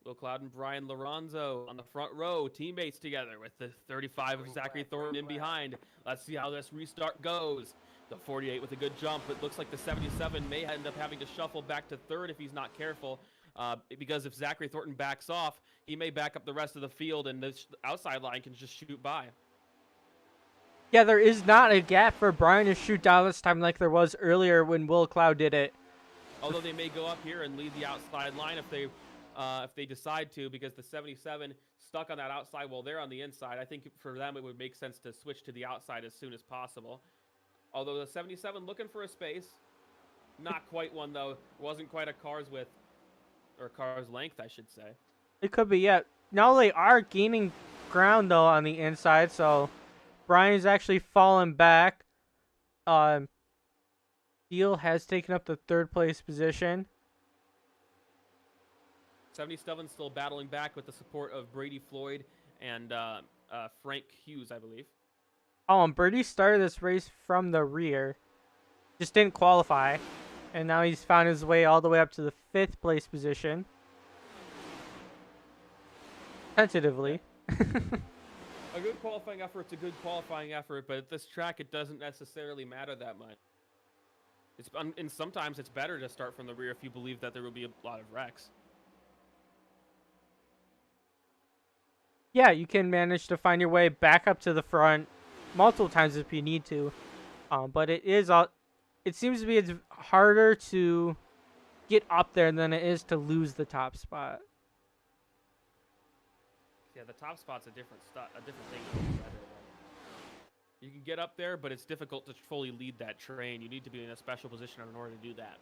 Will Cloud and Brian Lorenzo on the front row, teammates together with the 35 of Zachary Thornton in behind. Let's see how this restart goes. The 48 with a good jump. It looks like the 77 may end up having to shuffle back to third if he's not careful. Because if Zachary Thornton backs off, he may back up the rest of the field, and the outside line can just shoot by. yeah, there is not a gap for Brian to shoot down this time like there was earlier when Will Cloud did it. Although they may go up here and lead the outside line if they decide to, because the 77 stuck on that outside while they're on the inside. I think for them it would make sense to switch to the outside as soon as possible. Although the 77 looking for a space. Not quite one, though. Wasn't quite a car's width. Or car's length, I should say. It could be, yeah. Now they are gaining ground, though, on the inside, so Brian's actually fallen back. Steele has taken up the third place position. 77 still battling back with the support of Brady Floyd and Frank Hughes, I believe. Oh, and Birdie started this race from the rear. Just didn't qualify. And now he's found his way all the way up to the 5th place position. Tentatively. A good qualifying effort's a good qualifying effort, but at this track it doesn't necessarily matter that much. And sometimes it's better to start from the rear if you believe that there will be a lot of wrecks. Yeah, you can manage to find your way back up to the front multiple times if you need to. But it seems to be it's harder to get up there than it is to lose the top spot. Yeah, the top spot's a different thing. You can get up there, but it's difficult to fully lead that train. You need to be in a special position in order to do that.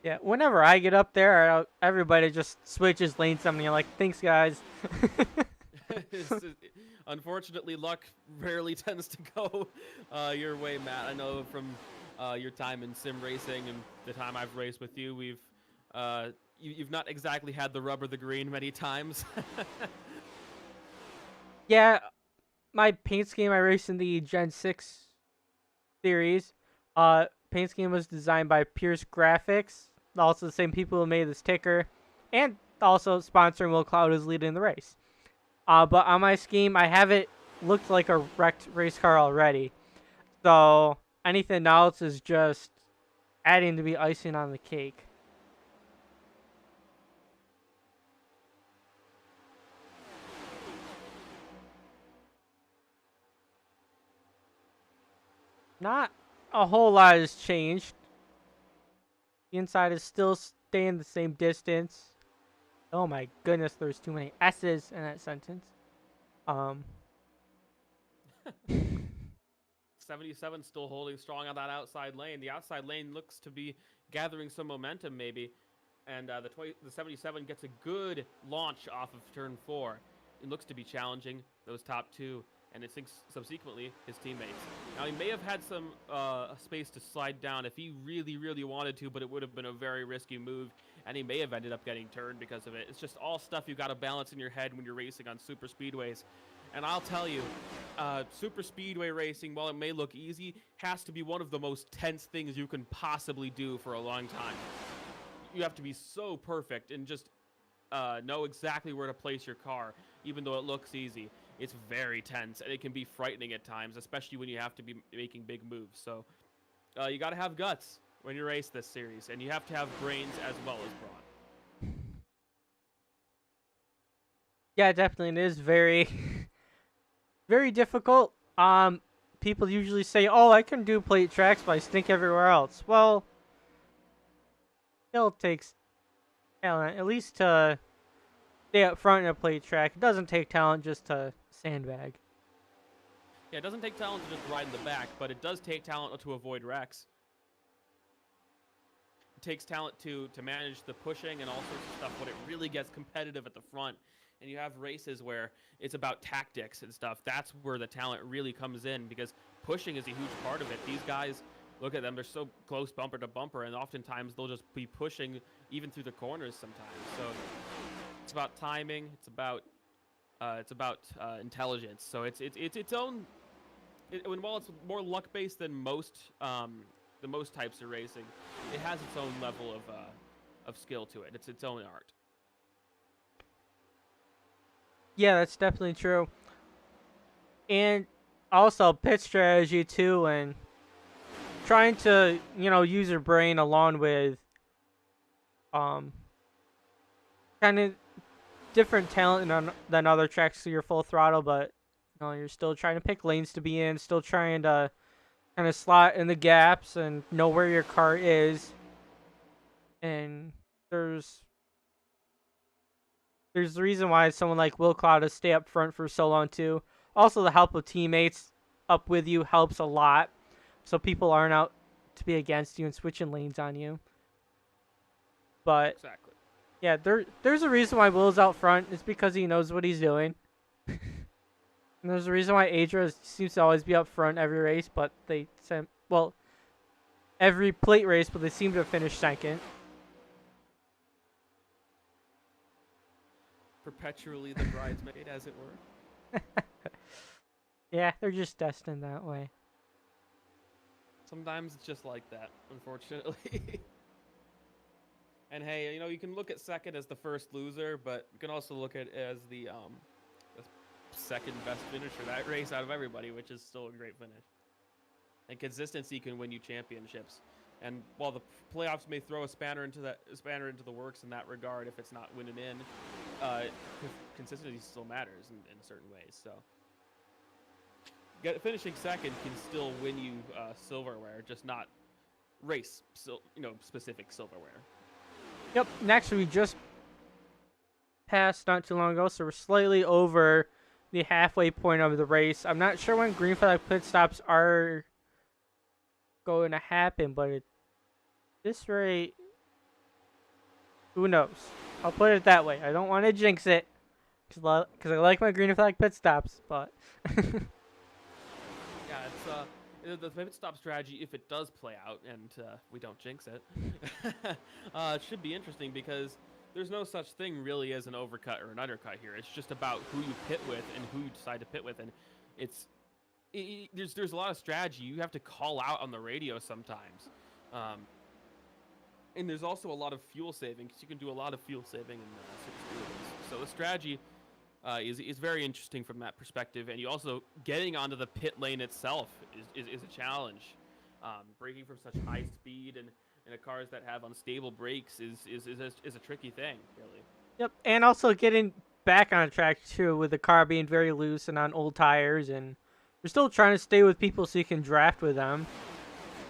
Yeah, whenever I get up there, everybody just switches lanes on me. You're like, thanks, guys. Unfortunately, luck rarely tends to go your way, Matt. I know from your time in sim racing and the time I've raced with you, you've not exactly had the rubber the green many times. Yeah, my paint scheme I raced in the Gen 6 series. Paint scheme was designed by Pierce Graphics, also the same people who made this ticker, and also sponsoring Will Cloud is leading the race. But on my scheme, I have it looked like a wrecked race car already. So anything else is just adding to be icing on the cake. Not a whole lot has changed. The inside is still staying the same distance. Oh my goodness, there's too many S's in that sentence. 77 still holding strong on that outside lane. The outside lane looks to be gathering some momentum, maybe. And the 77 gets a good launch off of turn 4. It looks to be challenging those top two, and it thinks subsequently his teammates. Now, he may have had some space to slide down if he really, really wanted to, but it would have been a very risky move, and he may have ended up getting turned because of it. It's just all stuff you got to balance in your head when you're racing on super speedways. And I'll tell you, super speedway racing, while it may look easy, has to be one of the most tense things you can possibly do for a long time. You have to be so perfect and just know exactly where to place your car, even though it looks easy. It's very tense, and it can be frightening at times, especially when you have to be making big moves. So you got to have guts when you race this series, and you have to have brains as well as brawn. Yeah, definitely. It is very, very difficult. People usually say, "Oh, I can do plate tracks, but I stink everywhere else." Well, still takes talent, at least to stay up front in a plate track. It doesn't take talent just to sandbag. Yeah, it doesn't take talent to just ride in the back, but it does take talent to avoid wrecks. It takes talent to manage the pushing and all sorts of stuff, but it really gets competitive at the front. And you have races where it's about tactics and stuff. That's where the talent really comes in, because pushing is a huge part of it. These guys, look at them, they're so close bumper to bumper, and oftentimes they'll just be pushing even through the corners sometimes. So it's about timing, it's about intelligence. So it's its own. While it's more luck based than most types of racing, it has its own level of skill to it. It's its own art. Yeah, that's definitely true. And also pit strategy too, and trying to, use your brain along with kind of different talent than other tracks, so you're full throttle, but you're still trying to pick lanes to be in, still trying to kind of slot in the gaps and know where your car is. And there's the reason why someone like Will Cloud has stayed up front for so long too. Also, the help of teammates up with you helps a lot, so people aren't out to be against you and switching lanes on you. But Exactly. yeah, there's a reason why Will's out front. It's because he knows what he's doing. And there's a reason why Adria seems to always be up front every race, but every plate race, but they seem to finish second. Perpetually the bridesmaid, as it were. Yeah, they're just destined that way. Sometimes it's just like that, unfortunately. And hey, you can look at second as the first loser, but you can also look at it as the second best finisher that race out of everybody, which is still a great finish. And consistency can win you championships. And while the playoffs may throw a spanner into the works in that regard, if it's not winning in, consistency still matters in certain ways. So finishing second can still win you silverware, just not race specific silverware. Yep. Next, we just passed not too long ago, so we're slightly over the halfway point of the race. I'm not sure when green flag pit stops are going to happen, but at this rate, who knows? I'll put it that way. I don't want to jinx it, because I like my green flag pit stops, but yeah, it's the pit stop strategy, if it does play out and we don't jinx it, it should be interesting, because there's no such thing really as an overcut or an undercut here. It's just about who you pit with and who you decide to pit with, and there's a lot of strategy you have to call out on the radio sometimes, and there's also a lot of fuel saving, because you can do a lot of fuel saving in super speedways. So the strategy is very interesting from that perspective, and you also getting onto the pit lane itself is a challenge. Braking from such high speed and in cars that have unstable brakes is a tricky thing, really. Yep, and also getting back on track too, with the car being very loose and on old tires, and you're still trying to stay with people so you can draft with them.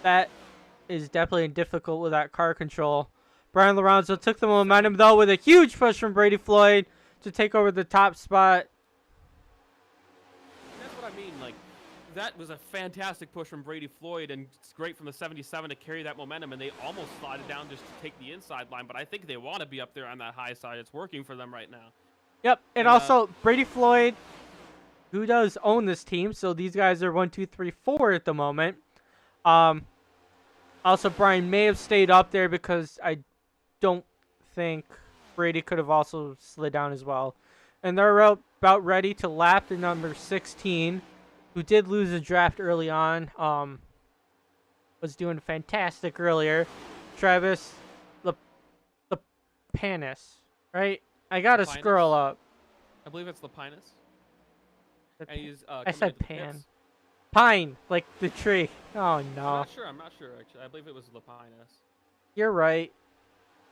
That is definitely difficult with that car control. Brian Lorenzo took the momentum though with a huge push from Brady Floyd to take over the top spot. That's what I mean. Like, that was a fantastic push from Brady Floyd, and it's great from the 77 to carry that momentum, and they almost slid it down just to take the inside line, but I think they want to be up there on that high side. It's working for them right now. Yep, and also Brady Floyd, who does own this team, so these guys are 1, 2, 3, 4 at the moment. Also, Brian may have stayed up there because I don't think Brady could have also slid down as well. And they're about ready to lap the number 16, who did lose a draft early on. Was doing fantastic earlier. Travis Lepanis, right? I gotta Lapinus? scroll up. I believe it's Lapinus. And he's I coming said into the Pan. pits. Pine, like the tree. Oh I'm no. not sure. I'm not sure, actually. I believe it was Lapinus. You're right.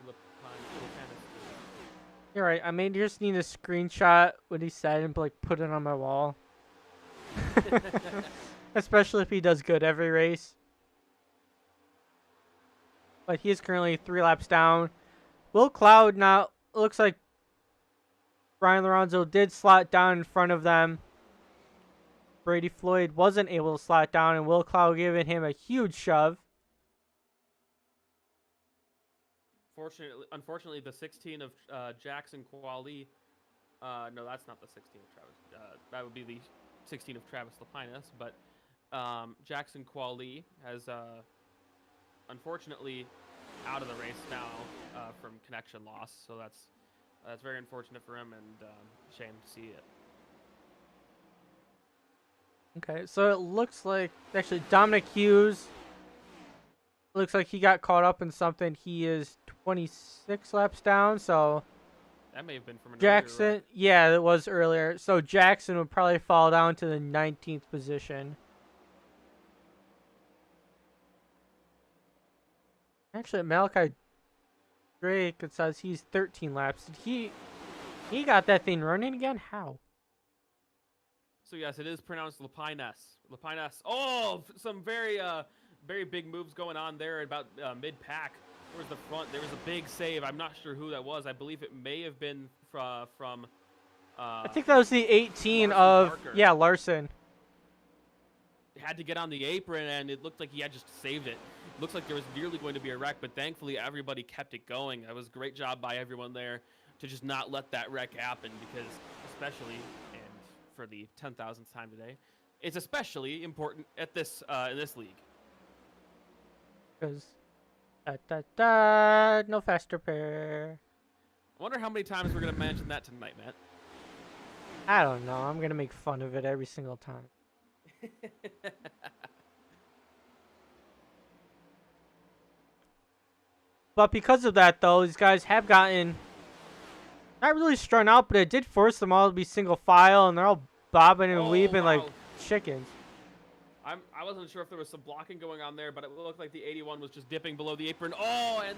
Lapinus. You're right. I may just need a screenshot what he said and like put it on my wall. Especially if he does good every race. But he is currently 3 laps down. Will Cloud now looks like Brian Lorenzo did slot down in front of them. Brady Floyd wasn't able to slot down, and Will Cloud giving him a huge shove. Unfortunately, the 16 of Jackson Quali. No, that's not the 16 of Travis. That would be the 16 of Travis Lapinus. But Jackson Quali has unfortunately out of the race now from connection loss. So that's very unfortunate for him, and shame to see it. Okay, so it looks like actually Dominic Hughes looks like he got caught up in something. He is 26 laps down, so that may have been from an Jackson. earlier wreck. Yeah, it was earlier. So Jackson would probably fall down to the 19th position. Actually, Malachi Drake, it says he's 13 laps. Did he got that thing running again? How? So yes, it is pronounced Lapinus. Lapinus. Oh, some very big moves going on there about mid-pack. Towards the front, there was a big save. I'm not sure who that was. I believe it may have been from. I think that was the 18 Larson of Parker. Yeah, Larson. Had to get on the apron, and it looked like he had just saved it. Looks like there was nearly going to be a wreck, but thankfully everybody kept it going. That was a great job by everyone there to just not let that wreck happen, because especially, and for the 10,000th time today, it's especially important at this in this league. Because no faster pair. I wonder how many times we're gonna mention that tonight, Matt. I don't know. I'm gonna make fun of it every single time. But because of that, though, these guys have gotten not really strung out, but it did force them all to be single file, and they're all bobbing and weaving like chickens. I wasn't sure if there was some blocking going on there, but it looked like the 81 was just dipping below the apron. Oh, and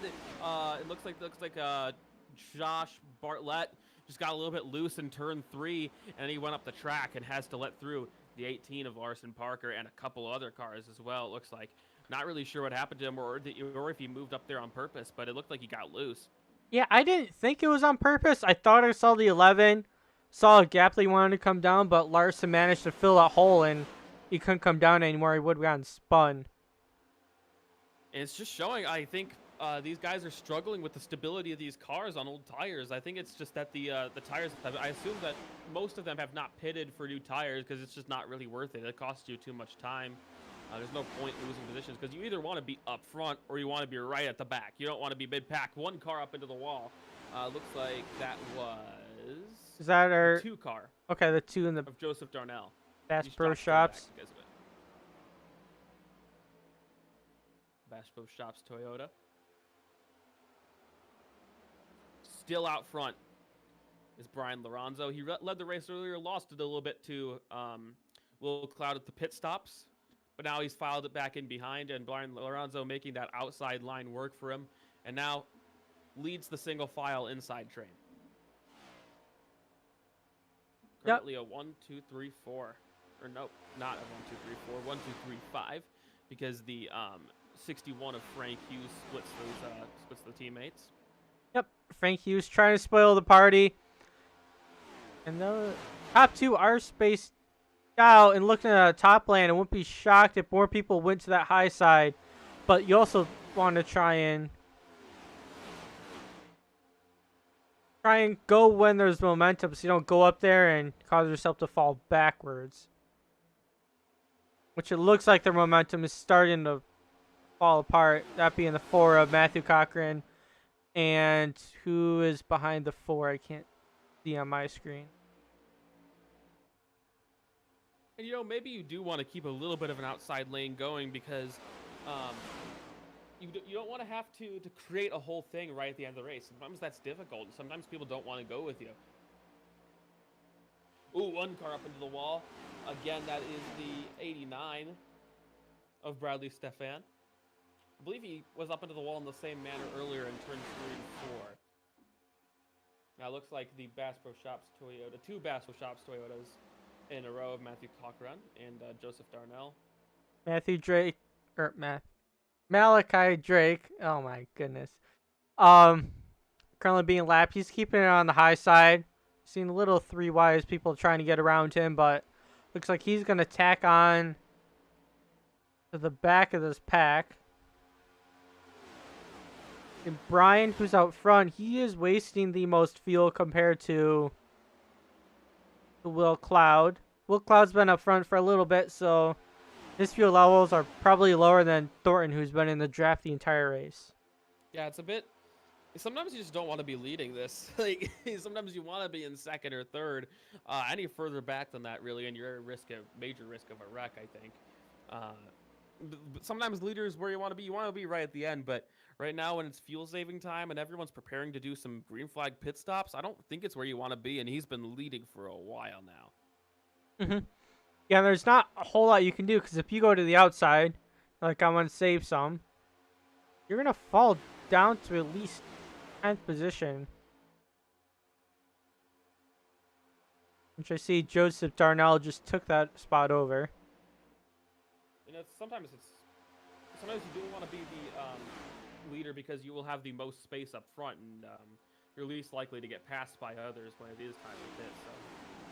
it looks like Josh Bartlett just got a little bit loose in turn 3, and he went up the track and has to let through the 18 of Larson Parker and a couple other cars as well. It looks like. Not really sure what happened to him or if he moved up there on purpose, but it looked like he got loose. Yeah, I didn't think it was on purpose. I thought I saw the 11, saw a gap that he wanted to come down, but Larson managed to fill that hole, and he couldn't come down anymore. He would have gotten spun. And it's just showing, I think, these guys are struggling with the stability of these cars on old tires. I think it's just that the tires, I assume that most of them have not pitted for new tires because it's just not really worth it. It costs you too much time. There's no point losing positions because you either want to be up front or you want to be right at the back. You don't want to be mid-pack. One car up into the wall. Looks like that was... Is that our... 2 car. Okay, the 2 in the... Of Joseph Darnell. Bass Pro Shops. Bass Pro Shops Toyota. Still out front is Brian Lorenzo. He led the race earlier, lost it a little bit to Will Cloud at the pit stops. But now he's filed it back in behind, and Brian Lorenzo making that outside line work for him. And now leads the single file inside train. Currently a 1, 2, 3, 4. Or no, not a 1, 2, 3, 4. 1, 2, 3, 5. Because the 61 of Frank Hughes splits the teammates. Yep, Frank Hughes trying to spoil the party. And the top 2 are spaced out and looking at a top lane. I wouldn't be shocked if more people went to that high side, but you also want to try and go when there's momentum, so you don't go up there and cause yourself to fall backwards, which it looks like their momentum is starting to fall apart, that being the 4 of Matthew Cochran. And who is behind the 4? I can't see on my screen. And maybe you do want to keep a little bit of an outside lane going because um, you don't want to have to create a whole thing right at the end of the race. Sometimes that's difficult. Sometimes people don't want to go with you. Ooh, one car up into the wall. Again, that is the 89 of Bradley Stefan. I believe he was up into the wall in the same manner earlier in turns 3 and 4. Now it looks like the Bass Pro Shops Toyota, 2 Bass Pro Shops Toyotas in a row of Matthew Cochran and Joseph Darnell. Malachi Drake. Oh my goodness. Currently being lapped. He's keeping it on the high side. Seen little 3 wise people trying to get around him, but looks like he's gonna tack on to the back of this pack. And Brian, who's out front, he is wasting the most fuel compared to Will Cloud. Will Cloud's been up front for a little bit, so his fuel levels are probably lower than Thornton, who's been in the draft the entire race. Yeah, it's a bit. Sometimes you just don't want to be leading this. Like sometimes you want to be in second or third. Any further back than that, really, and you're at major risk of a wreck. I think. But sometimes leaders where you want to be. You want to be right at the end, but right now when it's fuel saving time and everyone's preparing to do some green flag pit stops, I don't think it's where you want to be. And he's been leading for a while now. Yeah, there's not a whole lot you can do because if you go to the outside, like I'm gonna save some, you're gonna fall down to at least 10th position. Which I see Joseph Darnell just took that spot over. Sometimes you do want to be the leader because you will have the most space up front and you're least likely to get passed by others when it is time to pit. So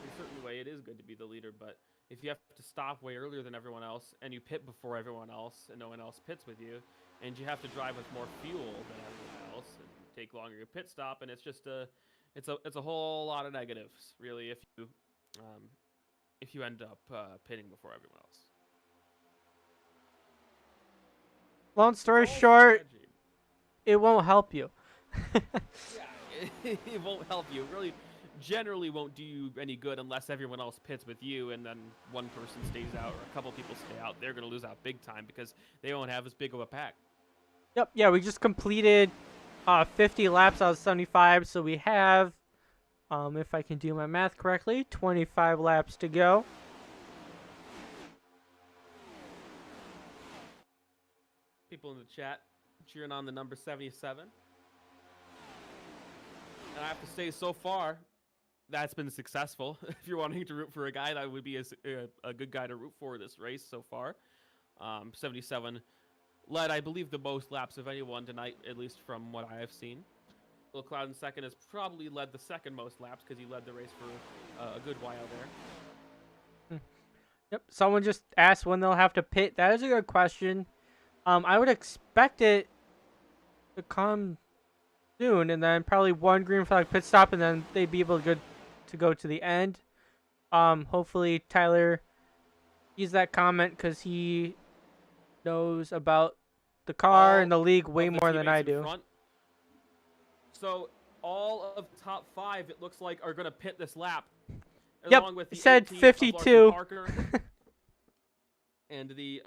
in a certain way, it is good to be the leader, but if you have to stop way earlier than everyone else and you pit before everyone else and no one else pits with you, and you have to drive with more fuel than everyone else and take longer your pit stop, and it's just it's a whole lot of negatives really if you end up pitting before everyone else. Long story short, it won't help you. Yeah, it won't help you. It really generally won't do you any good unless everyone else pits with you and then one person stays out or a couple people stay out. They're going to lose out big time because they won't have as big of a pack. Yep, yeah, we just completed 50 laps out of 75, so we have, if I can do my math correctly, 25 laps to go. People in the chat cheering on the number 77. And I have to say, so far, that's been successful. If you're wanting to root for a guy, that would be a good guy to root for this race so far. 77 led, I believe, the most laps of anyone tonight, at least from what I have seen. Will Cloud in second has probably led the second most laps because he led the race for a good while there. Yep, someone just asked when they'll have to pit. That is a good question. I would expect it to come soon, and then probably one green flag pit stop, and then they'd be able to go to the end. Hopefully Tyler sees that comment because he knows about the car and the league way more than I do. So all of top 5, it looks like, are going to pit this lap. Yep, along with the said 52. And the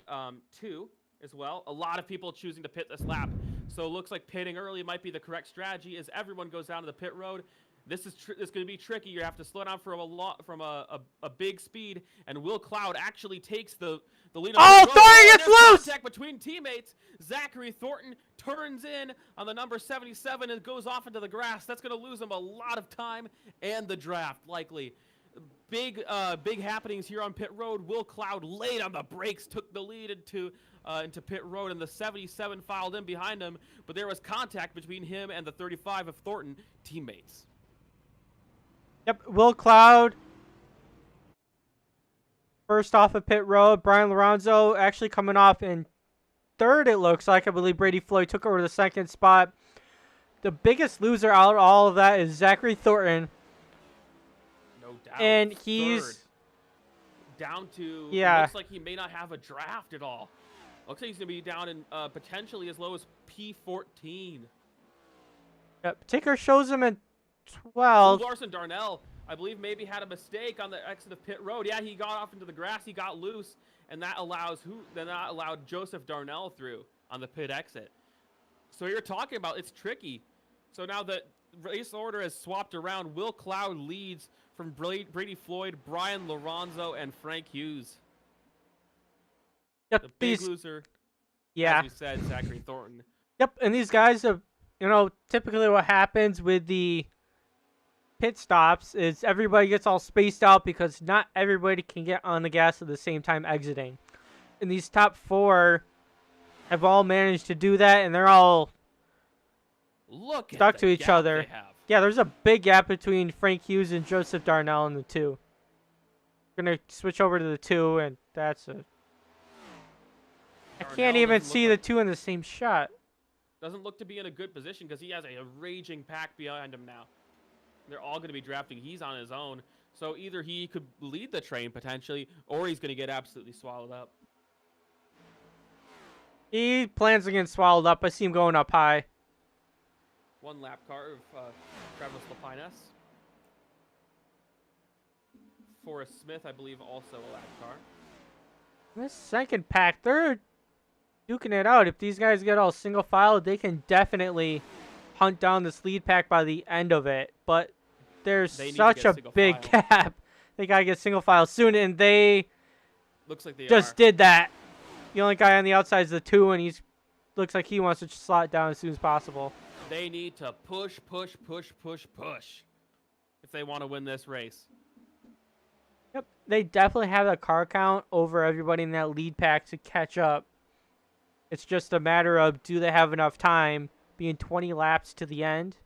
2 as well. A lot of people choosing to pit this lap. So it looks like pitting early might be the correct strategy as everyone goes down to the pit road. This is going to be tricky. You have to slow down from a big speed, and Will Cloud actually takes the lead. Oh, Thornton gets loose! Contact between teammates. Zachary Thornton turns in on the number 77 and goes off into the grass. That's going to lose him a lot of time and the draft, likely. Big happenings here on pit road. Will Cloud laid on the brakes, took the lead into pit road, and the 77 filed in behind him. But there was contact between him and the 35 of Thornton teammates. Yep, Will Cloud first off of pit road. Brian Lorenzo actually coming off in third, it looks like. I believe Brady Floyd took over the second spot. The biggest loser out of all of that is Zachary Thornton. No doubt. And he's third. Down to, yeah. Looks like he may not have a draft at all. Looks like he's going to be down in potentially as low as P14. Yep, ticker shows him at 12. Larson Darnell I believe maybe had a mistake on the exit of pit road. Yeah, he got off into the grass. He got loose, and that allowed Joseph Darnell through on the pit exit. So you're talking about it's tricky. So now the race order has swapped around. Will Cloud leads from Brady Floyd, Brian Lorenzo, and Frank Hughes. Yep, The big loser, yeah. as you said, Zachary Thornton. Yep, and these guys have, typically what happens with the pit stops is everybody gets all spaced out because not everybody can get on the gas at the same time exiting. And these top 4 have all managed to do that, and they're all stuck to each other. Yeah, there's a big gap between Frank Hughes and Joseph Darnell in the 2. We're going to switch over to the 2, and that's a... I can't even see the 2 in the same shot. Doesn't look to be in a good position because he has a raging pack behind him now. They're all going to be drafting. He's on his own. So either he could lead the train potentially, or he's going to get absolutely swallowed up. He plans to get swallowed up. I see him going up high. 1 lap car of Travis Lapines. Forrest Smith, I believe, also a lap car. This second pack, they're duking it out. If these guys get all single file, they can definitely hunt down this lead pack by the end of it. But there's such a big gap. They gotta get single file soon, and they looks like they just did that. The only guy on the outside is the 2, and he's looks like he wants to slot down as soon as possible. They need to push if they want to win this race. Yep, they definitely have a car count over everybody in that lead pack to catch up. It's just a matter of, do they have enough time, being 20 laps to the end?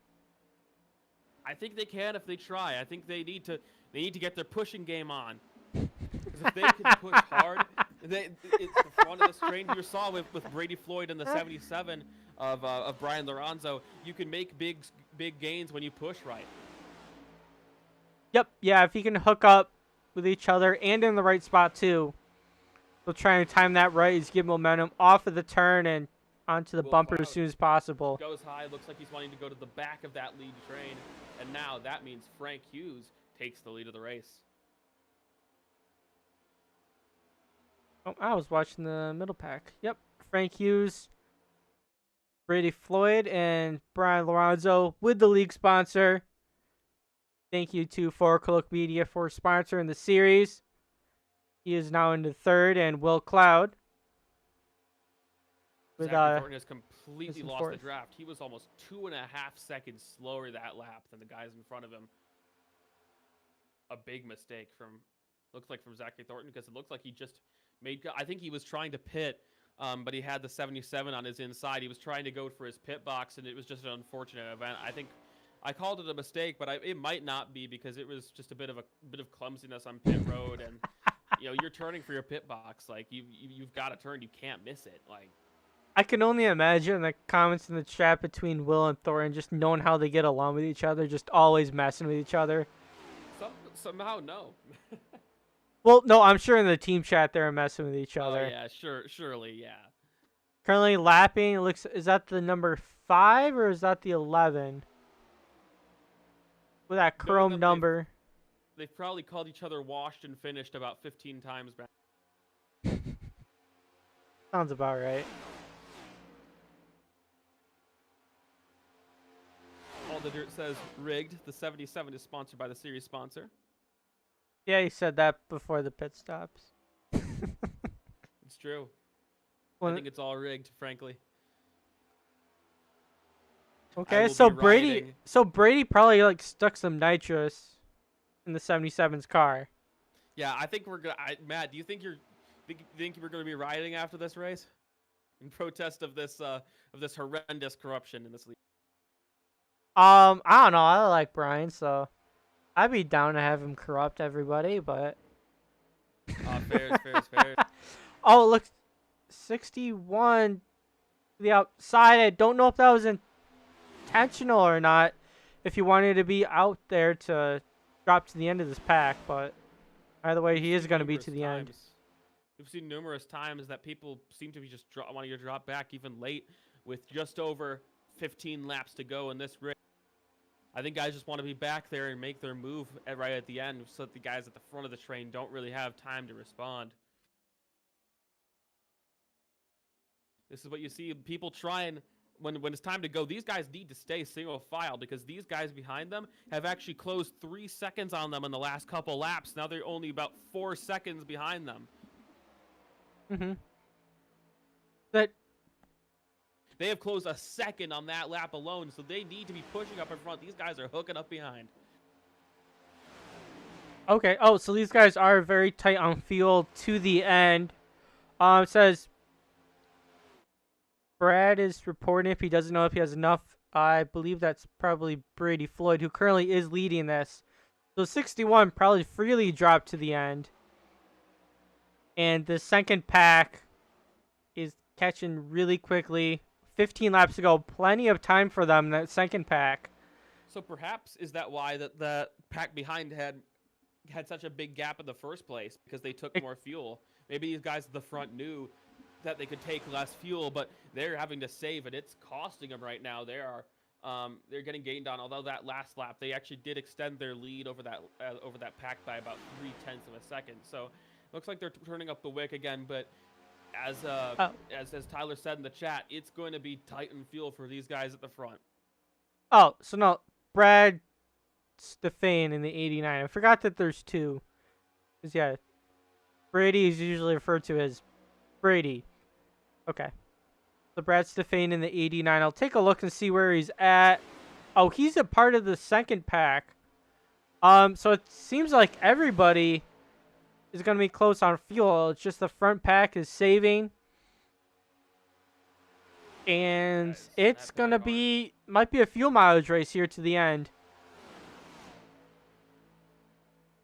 I think they can if they try. I think they need to get their pushing game on. Because if they can push hard, it's the front of this train you saw with Brady Floyd in the 77 of Brian Lorenzo. You can make big gains when you push right. Yep, yeah, if you can hook up with each other and in the right spot too. They'll try and time that right, is give momentum off of the turn and onto the bumper as soon as possible. Goes high, looks like he's wanting to go to the back of that lead train, and now that means Frank Hughes takes the lead of the race. Oh, I was watching the middle pack. Yep, Frank Hughes, Brady Floyd, and Brian Lorenzo with the league sponsor. Thank you to 4 O'Clock Media for sponsoring the series. He is now into 3rd, and Will Cloud. Zachary Thornton has completely lost the draft. He was almost 2.5 seconds slower that lap than the guys in front of him. A big mistake looks like from Zachary Thornton, because it looks like he just I think he was trying to pit, but he had the 77 on his inside. He was trying to go for his pit box, and it was just an unfortunate event. I think I called it a mistake, but it might not be, because it was just a bit of clumsiness on pit road, and you're turning for your pit box. Like you've got to turn, you can't miss it. Like I can only imagine the comments in the chat between Will and Thornton, just knowing how they get along with each other, just always messing with each other. Somehow, no. Well, no, I'm sure in the team chat they're messing with each other. Oh yeah, surely, yeah. Currently lapping. Is that the number 5 or is that the 11? With that chrome number. They've probably called each other washed and finished about 15 times back. Sounds about right. All the dirt says rigged. The 77 is sponsored by the series sponsor. Yeah, he said that before the pit stops. It's true. I think it's all rigged, frankly. Okay, so Brady probably stuck some nitrous in the 77's car. Yeah, I think we're gonna. Matt, do you think we're gonna be rioting after this race in protest of this horrendous corruption in this league? I don't know. I like Brian, so I'd be down to have him corrupt everybody, but. Fair. Oh, it looks 61 to the outside. I don't know if that was intentional or not. If he wanted to be out there to drop to the end of this pack, but either way, he is going to be to the end. We've seen numerous times that people seem to be just wanting to drop back even late with just over 15 laps to go in this race. I think guys just want to be back there and make their move right at the end so that the guys at the front of the train don't really have time to respond. This is what you see people trying when it's time to go. These guys need to stay single file because these guys behind them have actually closed 3 seconds on them in the last couple laps. Now they're only about 4 seconds behind them. But they have closed a second on that lap alone, so they need to be pushing up in front. These guys are hooking up behind. Okay. Oh, so these guys are very tight on fuel to the end. It says Brad is reporting if he doesn't know if he has enough. I believe that's probably Brady Floyd, who currently is leading this. So 61 probably freely dropped to the end. And the second pack is catching really quickly. 15 laps to go. Plenty of time for them, that second pack. So perhaps is that why the pack behind had such a big gap in the first place? Because they took more fuel. Maybe these guys at the front knew that they could take less fuel, but they're having to save it. It's costing them right now. They're getting gained on. Although that last lap, they actually did extend their lead over that pack by about 0.3 of a second. So looks like they're turning up the wick again. But as Tyler said in the chat, it's going to be tight in fuel for these guys at the front. Oh, so no, Brad Stefan in the 89. I forgot that there's two. 'Cause yeah, Brady is usually referred to as Brady. Okay. So Brad Stefan in the 89. I'll take a look and see where he's at. Oh, he's a part of the second pack. So it seems like everybody is going to be close on fuel. It's just the front pack is saving. And it's going to be, might be a fuel mileage race here to the end.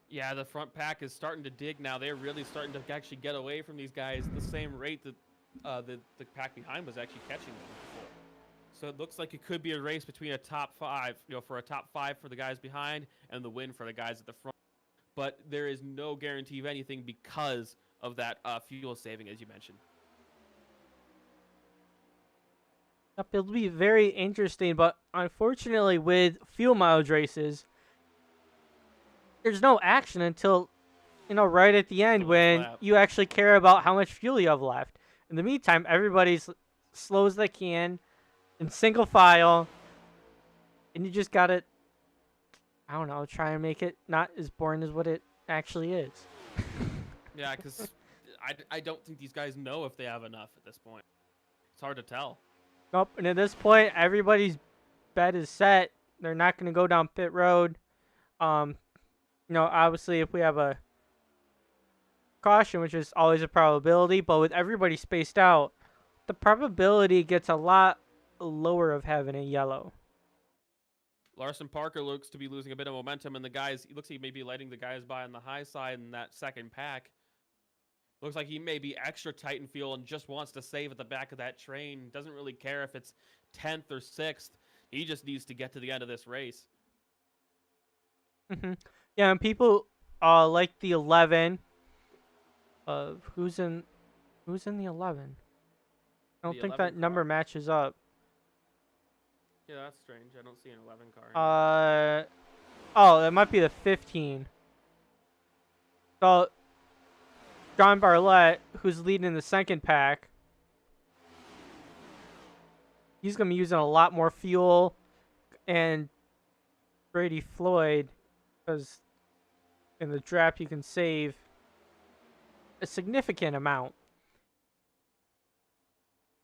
Yeah, the front pack is starting to dig now. They're really starting to actually get away from these guys at the same rate that the pack behind was actually catching them before. So it looks like it could be a race between a top 5, for a top 5 for the guys behind and the win for the guys at the front. But there is no guarantee of anything because of that fuel saving, as you mentioned. It'll be very interesting, but unfortunately with fuel mileage races, there's no action until, right at the end when you actually care about how much fuel you have left. In the meantime, everybody's slow as they can in single file, and you just gotta, I don't know, try and make it not as boring as what it actually is. Yeah, because I don't think these guys know if they have enough at this point. It's hard to tell. Nope, and at this point, everybody's bet is set. They're not going to go down pit road. Obviously, if we have a caution, which is always a probability, but with everybody spaced out, the probability gets a lot lower of having a yellow. Larson Parker looks to be losing a bit of momentum, and he looks like he may be letting the guys by on the high side in that second pack. Looks like he may be extra tight in fuel and just wants to save at the back of that train. Doesn't really care if it's 10th or 6th. He just needs to get to the end of this race. Yeah, and people like the 11. Who's in the 11? I don't think that number matches up. Yeah, that's strange. I don't see an 11 car. Oh, that might be the 15. So John Barlett, who's leading the second pack, he's going to be using a lot more fuel, and Brady Floyd, because in the draft you can save a significant amount.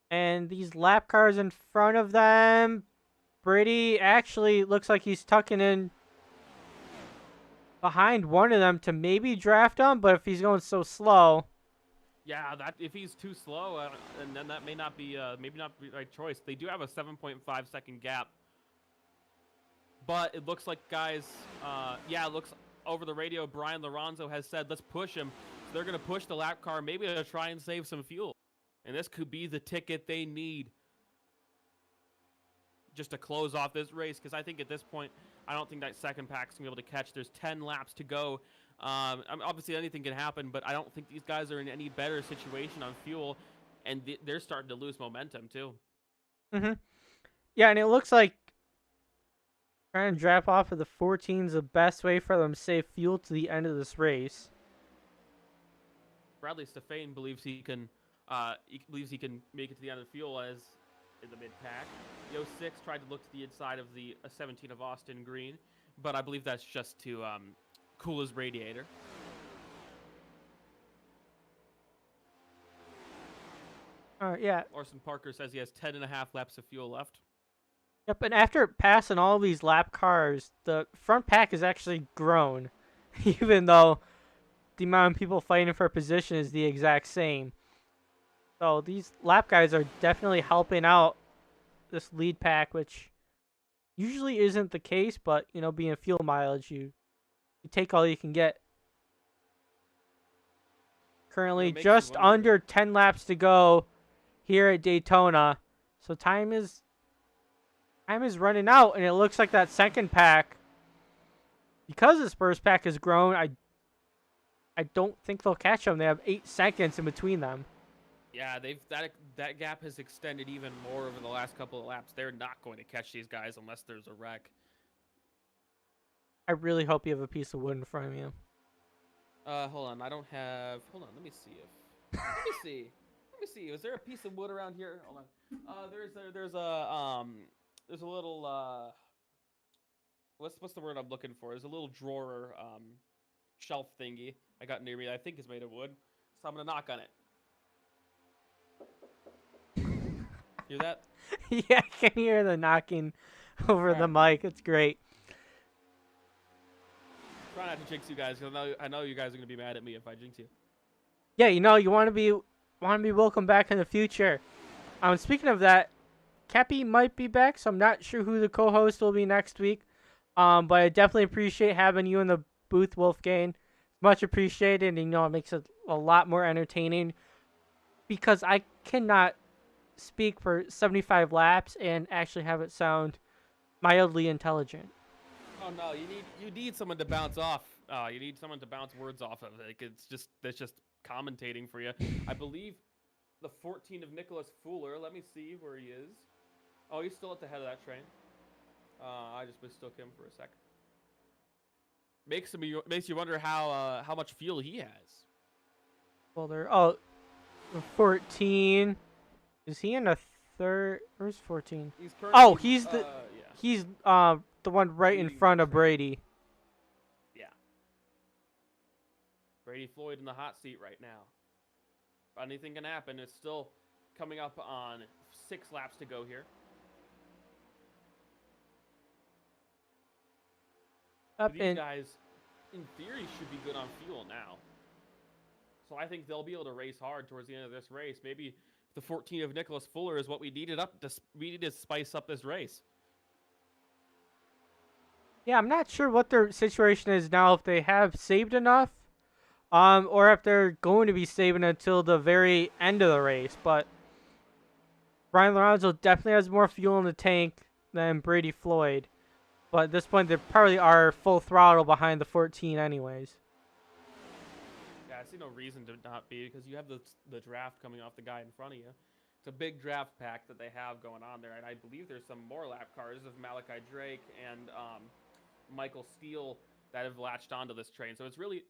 And these lap cars in front of them, Brady actually looks like he's tucking in behind one of them to maybe draft him, but if he's going so slow. Yeah, if he's too slow, and then that may not be maybe not the right choice. They do have a 7.5 second gap, but it looks like guys, it looks over the radio. Brian Lorenzo has said, "Let's push him." So they're going to push the lap car, maybe to try and save some fuel, and this could be the ticket they need just to close off this race. Because I think at this point, I don't think that second pack's going to be able to catch. There's 10 laps to go. Obviously, anything can happen, but I don't think these guys are in any better situation on fuel, and they're starting to lose momentum, too. Yeah, and it looks like Trying to drop off of the 14 is the best way for them to save fuel to the end of this race. Bradley Stefane believes he can make it to the end of the fuel as in the mid pack. The 06 tried to look to the inside of the 17 of Austin Green, but I believe that's just to cool his radiator. Yeah. Orson Parker says he has 10.5 laps of fuel left. Yep, and after passing all these lap cars, the front pack has actually grown, even though the amount of people fighting for position is the exact same. So these lap guys are definitely helping out this lead pack, which usually isn't the case, but, you know, being fuel mileage, you take all you can get. Currently just under 10 laps to go here at Daytona. So time is running out, and it looks like that second pack, because this first pack has grown, I don't think they'll catch them. They have 8 seconds in between them. Yeah, that gap has extended even more over the last couple of laps. They're not going to catch these guys unless there's a wreck. I really hope you have a piece of wood in front of you. Hold on. I don't have. Hold on. Let me see if. Let me see. Let me see. Was there a piece of wood around here? Hold on. There's a little what's the word I'm looking for? There's a little drawer shelf thingy I got near me that I think is made of wood. So I'm gonna knock on it. Hear that? Yeah, I can hear the knocking over the mic. It's great. Try not to jinx you guys, because I know you guys are gonna be mad at me if I jinx you. Yeah, you know, you want to be welcome back in the future. Speaking of that, Cappy might be back, so I'm not sure who the co-host will be next week. But I definitely appreciate having you in the booth, Wolfgang. Much appreciated, and you know, it makes it a lot more entertaining, because I cannot speak for 75 laps and actually have it sound mildly intelligent. Oh no, you need someone to bounce off. You need someone to bounce words off of. Like that's just commentating for you. I believe the 14 of Nicholas Fuller. Let me see where he is. Oh, he's still at the head of that train. I just mistook him for a second. Makes you wonder how much fuel he has. Fuller. Oh, 14. Is he in a third? Where's 14? Oh, he's the he's the one right in front of Brady. Yeah. Brady Floyd in the hot seat right now. Anything can happen. It's still coming up on 6 laps to go here. These guys, in theory, should be good on fuel now. So I think they'll be able to race hard towards the end of this race. Maybe the 14 of Nicholas Fuller is what we needed to spice up this race. Yeah, I'm not sure what their situation is now, if they have saved enough, or if they're going to be saving until the very end of the race. But Brian Lorenzo definitely has more fuel in the tank than Brady Floyd. But at this point, they probably are full throttle behind the 14 anyways. Yeah, I see no reason to not be, because you have the draft coming off the guy in front of you. It's a big draft pack that they have going on there, and I believe there's some more lap cars of Malachi Drake and Michael Steele that have latched onto this train. So it's really,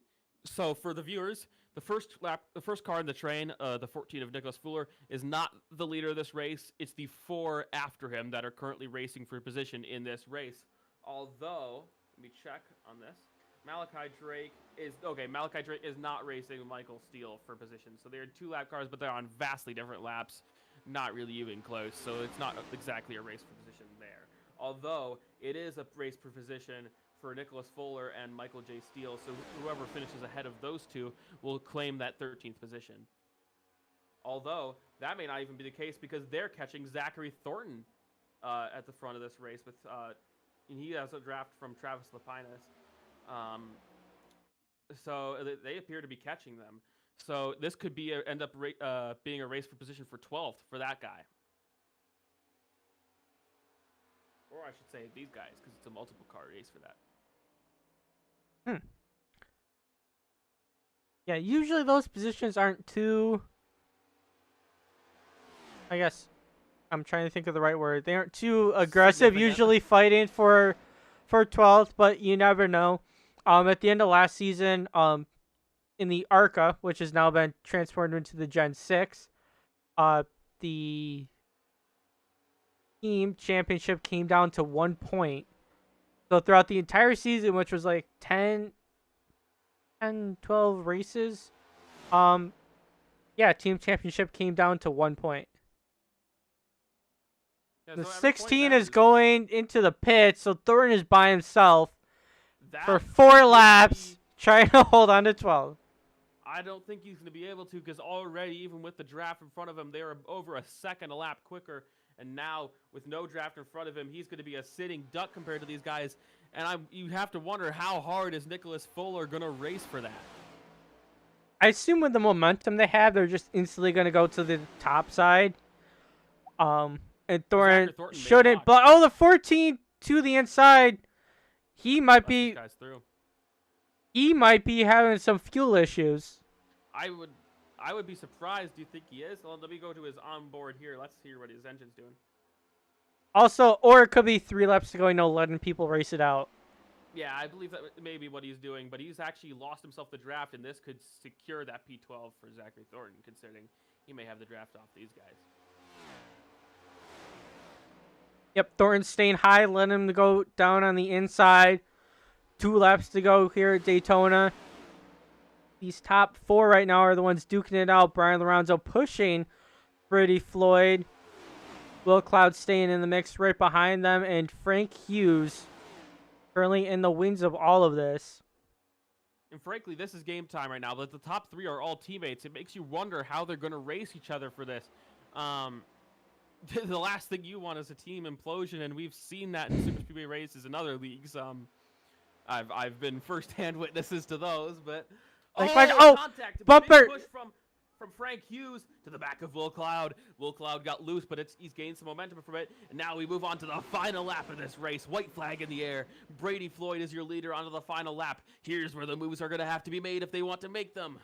so for the viewers, the first car in the train, the 14 of Nicholas Fuller, is not the leader of this race. It's the 4 after him that are currently racing for position in this race. Although, let me check on this. Malachi Drake is not racing with Michael Steele for position. So they're 2 lap cars, but they're on vastly different laps. Not really even close. So it's not exactly a race for position there. Although it is a race for position for Nicholas Fuller and Michael J. Steele. So whoever finishes ahead of those 2 will claim that 13th position. Although that may not even be the case, because they're catching Zachary Thornton at the front of this race with. And he has a draft from Travis Lapinus. So they appear to be catching them. So this could be end up being a race for position for 12th for that guy. Or I should say these guys, because it's a multiple car race for that. Yeah, usually those positions aren't too... I guess I'm trying to think of the right word. They aren't too aggressive, usually fighting for for 12th, but you never know. At the end of last season, in the ARCA, which has now been transformed into the Gen 6, the team championship came down to 1 point. So throughout the entire season, which was like 10, 12 races, team championship came down to 1 point. Yeah, The so every point 16 is matters. going into the pit, so Thornton is by himself for That 4 could laps, be- trying to hold on to 12. I don't think he's going to be able to because already, even with the draft in front of him, they were over a second a lap quicker. And now, with no draft in front of him, he's going to be a sitting duck compared to these guys. And you have to wonder how hard is Nicholas Fuller going to race for that? I assume with the momentum they have, they're just instantly going to go to the top side. And Thornton Thornton may shouldn't. block. But, the 14 to the inside, he might Let these be... guys through. He might be having some fuel issues. I would be surprised. Do you think he is? Well, let me go to his onboard here. Let's hear what his engine's doing. Also, or it could be 3 laps to go, letting people race it out. Yeah, I believe that may be what he's doing, but he's actually lost himself the draft, and this could secure that P12 for Zachary Thornton, considering he may have the draft off these guys. Yep, Thornton's staying high, letting him go down on the inside. 2 laps to go here at Daytona. These top 4 right now are the ones duking it out. Brian Lorenzo pushing Brady Floyd. Will Cloud staying in the mix right behind them. And Frank Hughes currently in the wings of all of this. And frankly, this is game time right now. But the top 3 are all teammates. It makes you wonder how they're going to race each other for this. The last thing you want is a team implosion, and we've seen that in Super Speedway races in other leagues. I've been first-hand witnesses to those, but contact, bumper! Big push from Frank Hughes to the back of Will Cloud. Will Cloud got loose, but he's gained some momentum from it. And now we move on to the final lap of this race. White flag in the air. Brady Floyd is your leader onto the final lap. Here's where the moves are going to have to be made if they want to make them.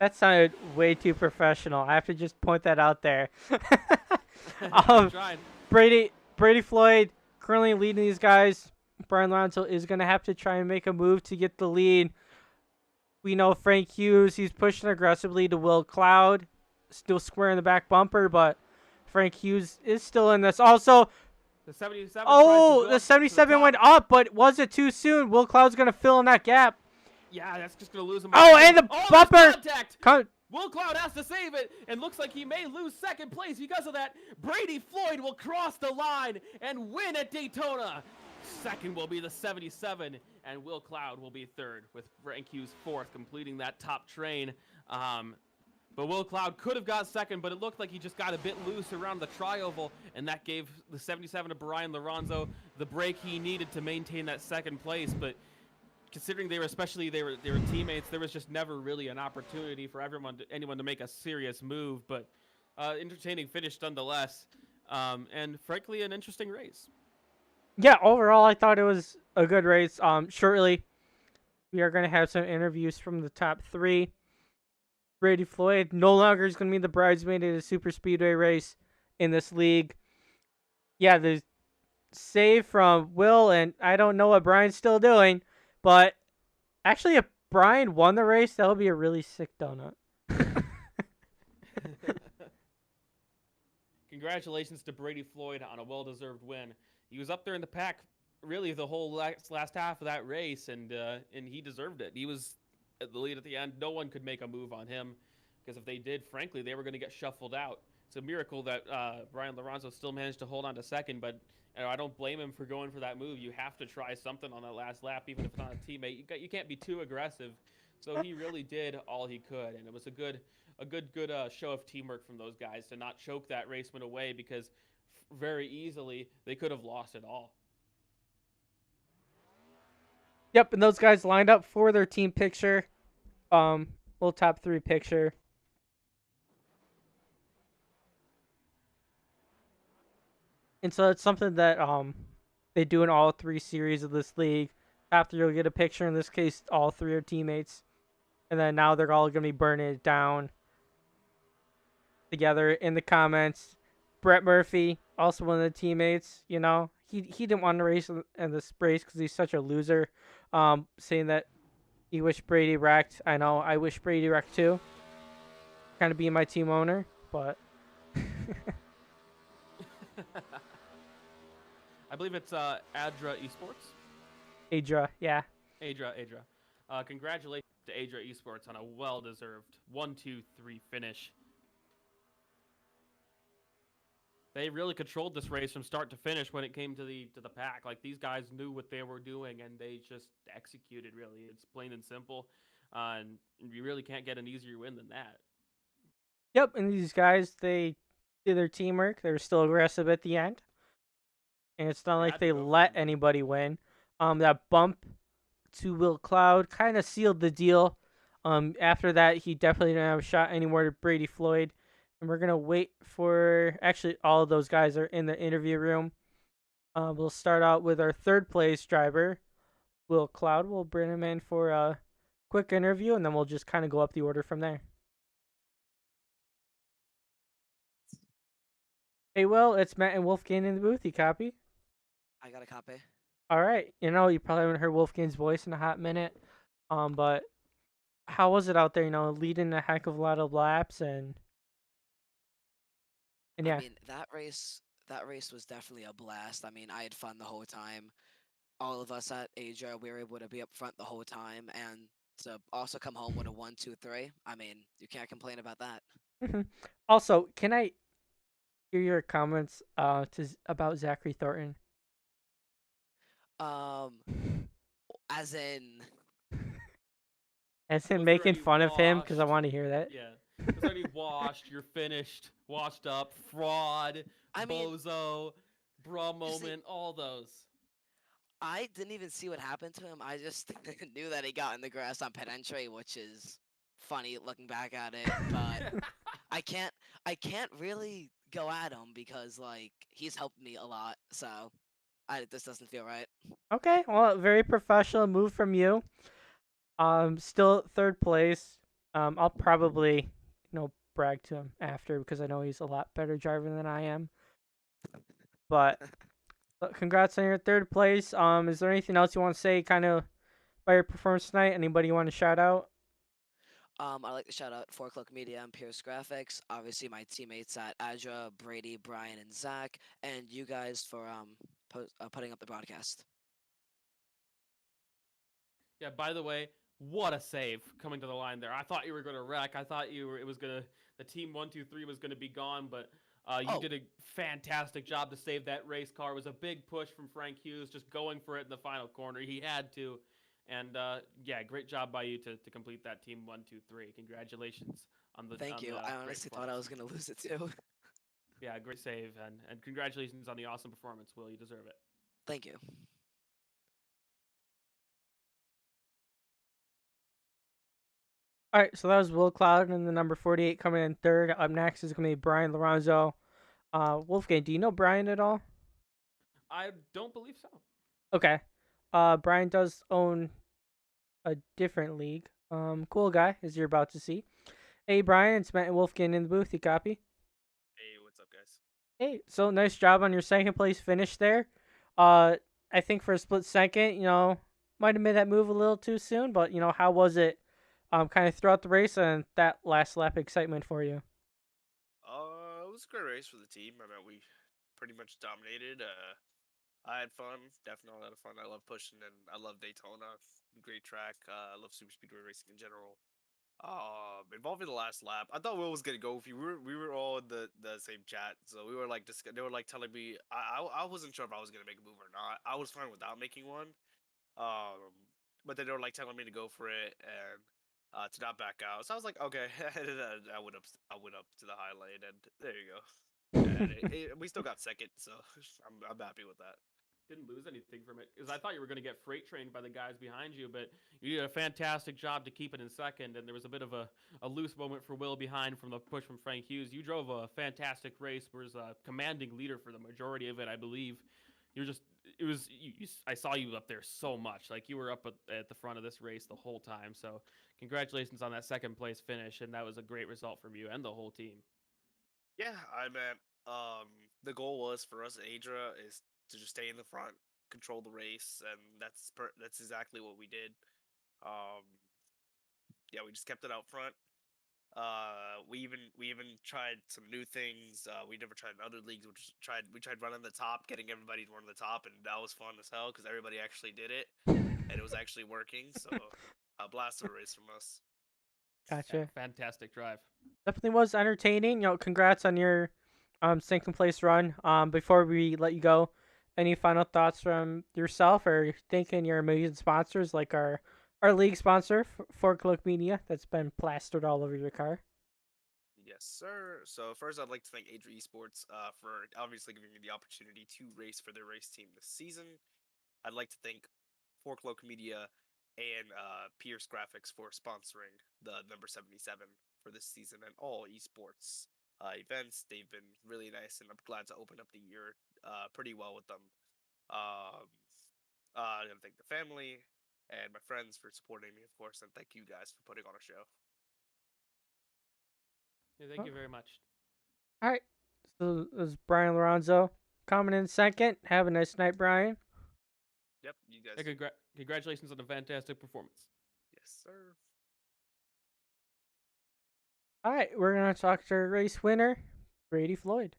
That sounded way too professional. I have to just point that out there. I'm trying. Brady Floyd currently leading these guys. Brian Lorenzo is going to have to try and make a move to get the lead. We know Frank Hughes, he's pushing aggressively to Will Cloud. Still squaring the back bumper, but Frank Hughes is still in this. Also, the 77. The 77 went up, but was it too soon? Will Cloud's going to fill in that gap. Yeah, that's just going to lose him. And the bumper. Will Cloud has to save it, and looks like he may lose second place because of that. Brady Floyd will cross the line and win at Daytona. Second will be the 77, and Will Cloud will be third, with Frank Hughes fourth, completing that top train. But Will Cloud could have got second, but it looked like he just got a bit loose around the tri-oval, and that gave the 77 to Brian Lorenzo the break he needed to maintain that second place. But considering they were teammates, there was just never really an opportunity for anyone to make a serious move. But entertaining finish nonetheless, and frankly an interesting race. Yeah, overall I thought it was a good race. Shortly we are going to have some interviews from the top 3. Brady Floyd no longer is going to be the bridesmaid in a super speedway race in this league. Yeah, the save from Will, and I don't know what Brian's still doing. But actually, if Brian won the race, that would be a really sick donut. Congratulations to Brady Floyd on a well-deserved win. He was up there in the pack really the whole last half of that race, and he deserved it. He was at the lead at the end. No one could make a move on him, because if they did, frankly, they were going to get shuffled out. It's a miracle that Brian Lorenzo still managed to hold on to second, but I don't blame him for going for that move. You have to try something on that last lap, even if it's not a teammate. You can't be too aggressive. So he really did all he could, and it was a good show of teamwork from those guys to not choke that raceman away, because very easily they could have lost it all. Yep, and those guys lined up for their team picture, little top 3 picture. And so it's something that they do in all 3 series of this league. After you'll get a picture, in this case, all 3 are teammates. And then now they're all going to be burning it down together in the comments. Brett Murphy, also one of the teammates, he didn't want to race in this race because he's such a loser. Saying that he wished Brady wrecked. I know I wish Brady wrecked too. Kind of being my team owner, but I believe it's Adra Esports. Adra, yeah. Adra. Congratulations to Adra Esports on a well-deserved 1-2-3 finish. They really controlled this race from start to finish when it came to the pack. Like, these guys knew what they were doing and they just executed. Really, it's plain and simple, and you really can't get an easier win than that. Yep, and these guys they did their teamwork. They were still aggressive at the end, and it's not They like had to they go for let it. anybody win. That bump to Will Cloud kind of sealed the deal. After that, he definitely didn't have a shot anymore to Brady Floyd. And we're gonna wait for actually all of those guys are in the interview room. We'll start out with our third place driver, Will Cloud. We'll bring him in for a quick interview, and then we'll just kind of go up the order from there. Hey, Will, it's Matt and Wolfgang in the booth. You copy? I got a copy. All right. You probably haven't heard Wolfgang's voice in a hot minute. But how was it out there? Leading a heck of a lot of laps and I yeah. mean, that race was definitely a blast. I mean, I had fun the whole time. All of us at Asia, we were able to be up front the whole time, and to also come home with a 1-2-3. I mean, you can't complain about that. Also, can I hear your comments about Zachary Thornton? Um, as in, As him Was there making any fun of him because I washed? want to hear that. Yeah. Was there any washed? You're finished, washed up, fraud, I mean, bozo, bra you see, moment, all those. I didn't even see what happened to him. I just knew that he got in the grass on pit entry, which is funny looking back at it. But I can't, I can't really go at him because like he's helped me a lot. So this doesn't feel right. Okay, well, very professional move from you. Still third place. I'll probably brag to him after because I know he's a lot better driver than I am. But congrats on your third place. Is there anything else you want to say, kind of, about your performance tonight? Anybody you want to shout out? I'd like to shout out 4 O'Clock Media and Pierce Graphics. Obviously, my teammates at Adra, Brady, Brian, and Zach, and you guys for putting up the broadcast. Yeah, by the way, what a save coming to the line there. I thought you were going to wreck. I thought the team 1-2-3 was going to be gone, but you Oh, did a fantastic job to save that race car. It was a big push from Frank Hughes, just going for it in the final corner. He had to. And yeah, great job by you to complete that team 1-2-3. Congratulations on the thank you. I great honestly thought I performance. was gonna lose it too. Yeah, great save, and congratulations on the awesome performance, Will. You deserve it. Thank you. All right, so that was Will Cloud and the number 48 coming in third. Up next is going to be Brian Lorenzo. Wolfgang, do you know Brian at all? I don't believe so. Okay. Brian does own a different league. Cool guy, as you're about to see. Hey, Brian, it's Matt and Wolfgang in the booth. You copy? Hey, what's up, guys? Hey, so nice job on your second place finish there. Uh, I think for a split second, might have made that move a little too soon, but how was it? Kind of throughout the race and that last lap excitement for you. It was a great race for the team. I mean, we pretty much dominated. I had fun. Definitely a lot of fun. I love pushing, and I love Daytona. Great track. I love super speedway racing in general. Involving the last lap, I thought Will was gonna go. If you we were all in the same chat, so we were like they were like telling me I wasn't sure if I was gonna make a move or not. I was fine without making one. Um, but then they were like telling me to go for it and to not back out. So I was like, okay. And then I went up. I went up to the high lane, and there you go. And we still got second, so I'm happy with that. Didn't lose anything from it because I thought you were going to get freight trained by the guys behind you, but you did a fantastic job to keep it in second. And there was a bit of a loose moment for Will behind from the push from Frank Hughes. You drove a fantastic race, was a commanding leader for the majority of it, I believe. You're just it was I saw you up there so much, like you were up at the front of this race the whole time. So congratulations on that second place finish, and that was a great result from you and the whole team. Yeah, I meant the goal was for us at Adra is to just stay in the front, control the race, and that's exactly what we did. Um, yeah, we just kept it out front. We even tried some new things. We never tried in other leagues. We tried running the top, getting everybody to run the top, and that was fun as hell because everybody actually did it, and it was actually working. So, a blast of a race from us. Gotcha. Fantastic drive. Definitely was entertaining. Congrats on your second place run. Before we let you go, any final thoughts from yourself or thanking your amazing sponsors like our league sponsor, Fork Look Media, that's been plastered all over your car. Yes, sir. So first, I'd like to thank Adria Esports for obviously giving me the opportunity to race for their race team this season. I'd like to thank Forkloak Media and Pierce Graphics for sponsoring the number 77 for this season and all esports events. They've been really nice, and I'm glad to open up the year pretty well with them. Um, I gotta thank the family and my friends for supporting me, of course, and thank you guys for putting on a show. Yeah, thank Oh, you very much. all right. So this is Brian Lorenzo coming in second. Have a nice night, Brian. Yep, you guys Yeah, too. congratulations on a fantastic performance. Yes, sir. All right, we're gonna talk to our race winner, Brady Floyd.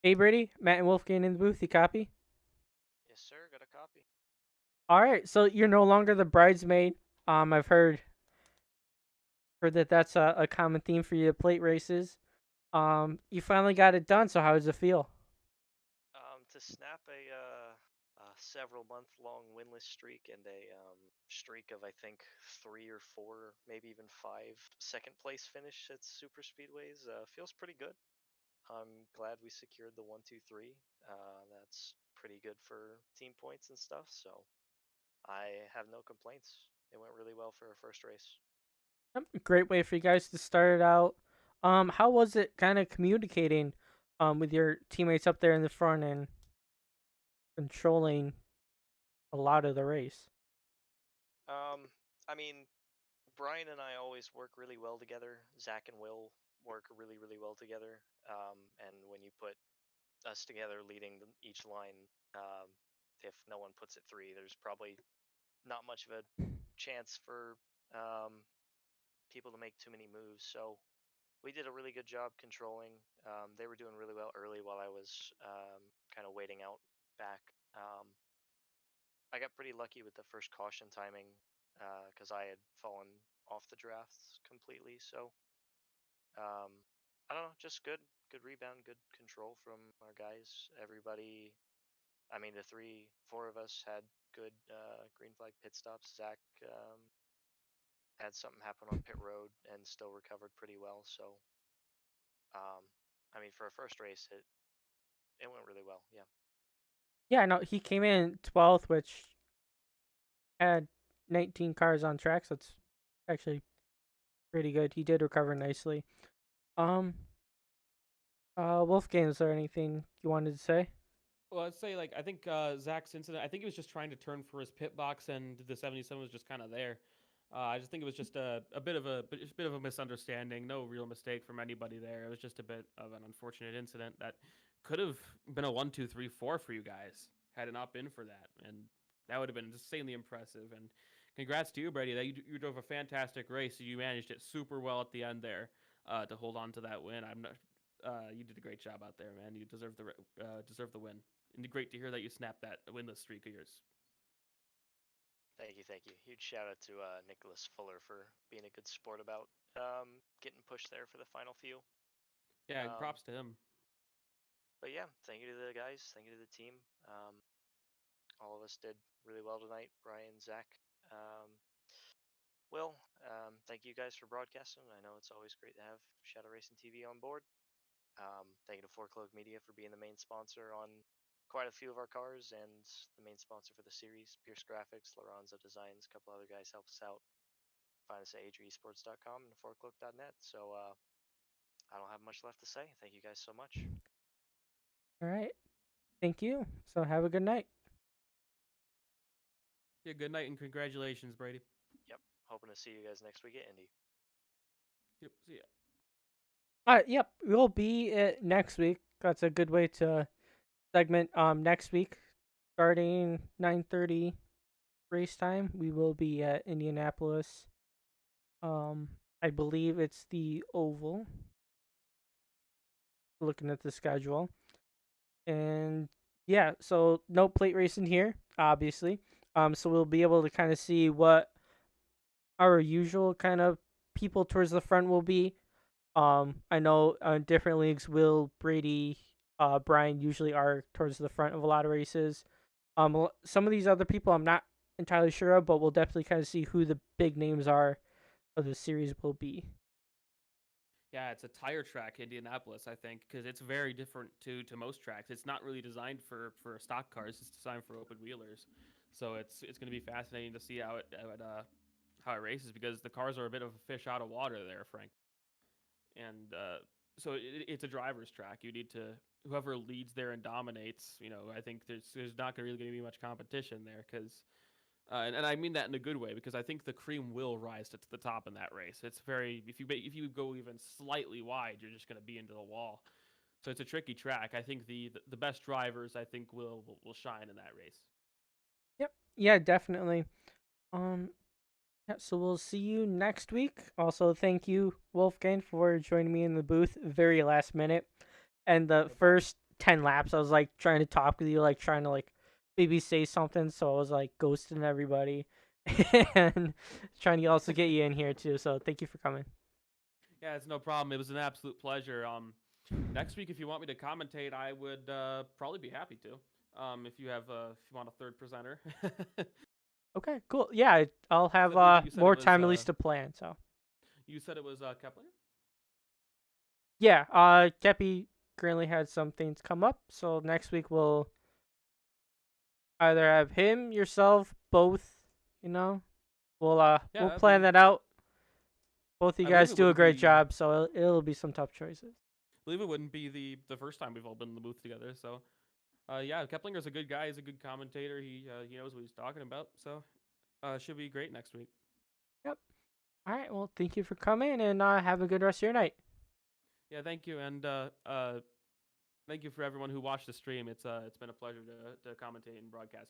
Hey, Brady, Matt and Wolfgang in the booth. You copy? Yes, sir. Got a copy. All right, so you're no longer the bridesmaid. I've heard that that's a common theme for you at plate races. You finally got it done. So how does it feel? To snap a several month long winless streak and a streak of I think 3 or 4, maybe even 5 second place finish at super speedways feels pretty good. I'm glad we secured the 1, 2, 3. That's pretty good for team points and stuff. So I have no complaints. It went really well for our first race. Great way for you guys to start it out. How was it kind of communicating with your teammates up there in the front and controlling a lot of the race? I mean, Brian and I always work really well together. Zach and Will work really, really well together. And when you put us together leading each line, um, if no one puts it 3, there's probably not much of a chance for people to make too many moves. So we did a really good job controlling. They were doing really well early while I was kind of waiting out back. I got pretty lucky with the first caution timing because I had fallen off the drafts completely. So I don't know, just good rebound, good control from our guys. Everybody, I mean, the 4 of us had good green flag pit stops. Zach had something happen on pit road and still recovered pretty well. So, um, I mean, for a first race, it went really well. Yeah. Yeah, no, he came in 12th, which had 19 cars on track. So it's actually pretty good. He did recover nicely. Um, Wolfgang, is there anything you wanted to say? Well, I'd say I think Zach's incident. I think he was just trying to turn for his pit box, and the 77 was just kind of there. I just think it was just a bit of a misunderstanding. No real mistake from anybody there. It was just a bit of an unfortunate incident that could have been a 1, 2, 3, 4 for you guys had it not been for that, and that would have been insanely impressive. And congrats to you, Brady. That you drove a fantastic race. You managed it super well at the end there to hold on to that win. I'm not. You did a great job out there, man. You deserve the win. And great to hear that you snapped that winless streak of yours. Thank you, thank you. Huge shout out to Nicholas Fuller for being a good sport about getting pushed there for the final few. Yeah, Um, props to him. but yeah, thank you to the guys. Thank you to the team. All of us did really well tonight. Brian, Zach, um, Will. Thank you guys for broadcasting. I know it's always great to have Shadow Racing TV on board. Thank you to Four Cloak Media for being the main sponsor on quite a few of our cars and the main sponsor for the series. Pierce Graphics, Lorenzo Designs, a couple other guys help us out. Find us at adreesports.com and fourcloak.net. So I don't have much left to say. Thank you guys so much. All right. Thank you. So have a good night. Yeah, good night and congratulations, Brady. Yep. Hoping to see you guys next week at Indy. Yep, see ya. Yep, we'll be next week. That's a good way to segment next week, starting 9:30 race time. We will be at Indianapolis. I believe it's the oval. Looking at the schedule, and yeah, so no plate racing here, obviously. So we'll be able to kind of see what our usual kind of people towards the front will be. I know different leagues, Will, Brady, Brian usually are towards the front of a lot of races. Some of these other people I'm not entirely sure of, but we'll definitely kind of see who the big names are of the series will be. Yeah, it's a tire track, Indianapolis, I think, because it's very different to most tracks. It's not really designed for stock cars; it's designed for open wheelers. So it's going to be fascinating to see how it races because the cars are a bit of a fish out of water there, Frank. And so it's a driver's track. You need to whoever leads there and dominates. I think there's not really going to be much competition there because and I mean that in a good way because I think the cream will rise to the top in that race. It's very if you go even slightly wide, you're just going to be into the wall. So it's a tricky track. I think the best drivers I think will shine in that race. Yep. Yeah, definitely. Um, yeah, so we'll see you next week. Also, thank you, Wolfgang, for joining me in the booth very last minute. And the No problem. first 10 laps, I was like trying to talk with you, like trying to like maybe say something. So I was like ghosting everybody and trying to also get you in here too. So thank you for coming. Yeah, it's no problem. It was an absolute pleasure. Next week, if you want me to commentate, I would probably be happy to. If you want a third presenter. Okay, cool. Yeah, I'll have You said it more was time at least to plan. So you said it was Kepler. yeah, Kepi currently had some things come up. So next week we'll either have him, yourself, both. You know, we'll Yeah, plan that out. Both of you I believe guys it do a wouldn't great be. job, so it'll be some tough choices. I believe it wouldn't be the first time we've all been in the booth together. So, yeah, Keplinger's a good guy. He's a good commentator. He knows what he's talking about. So, should be great next week. Yep. All right. Well, thank you for coming, and have a good rest of your night. Yeah, thank you, and thank you for everyone who watched the stream. It's been a pleasure to commentate and broadcast for you.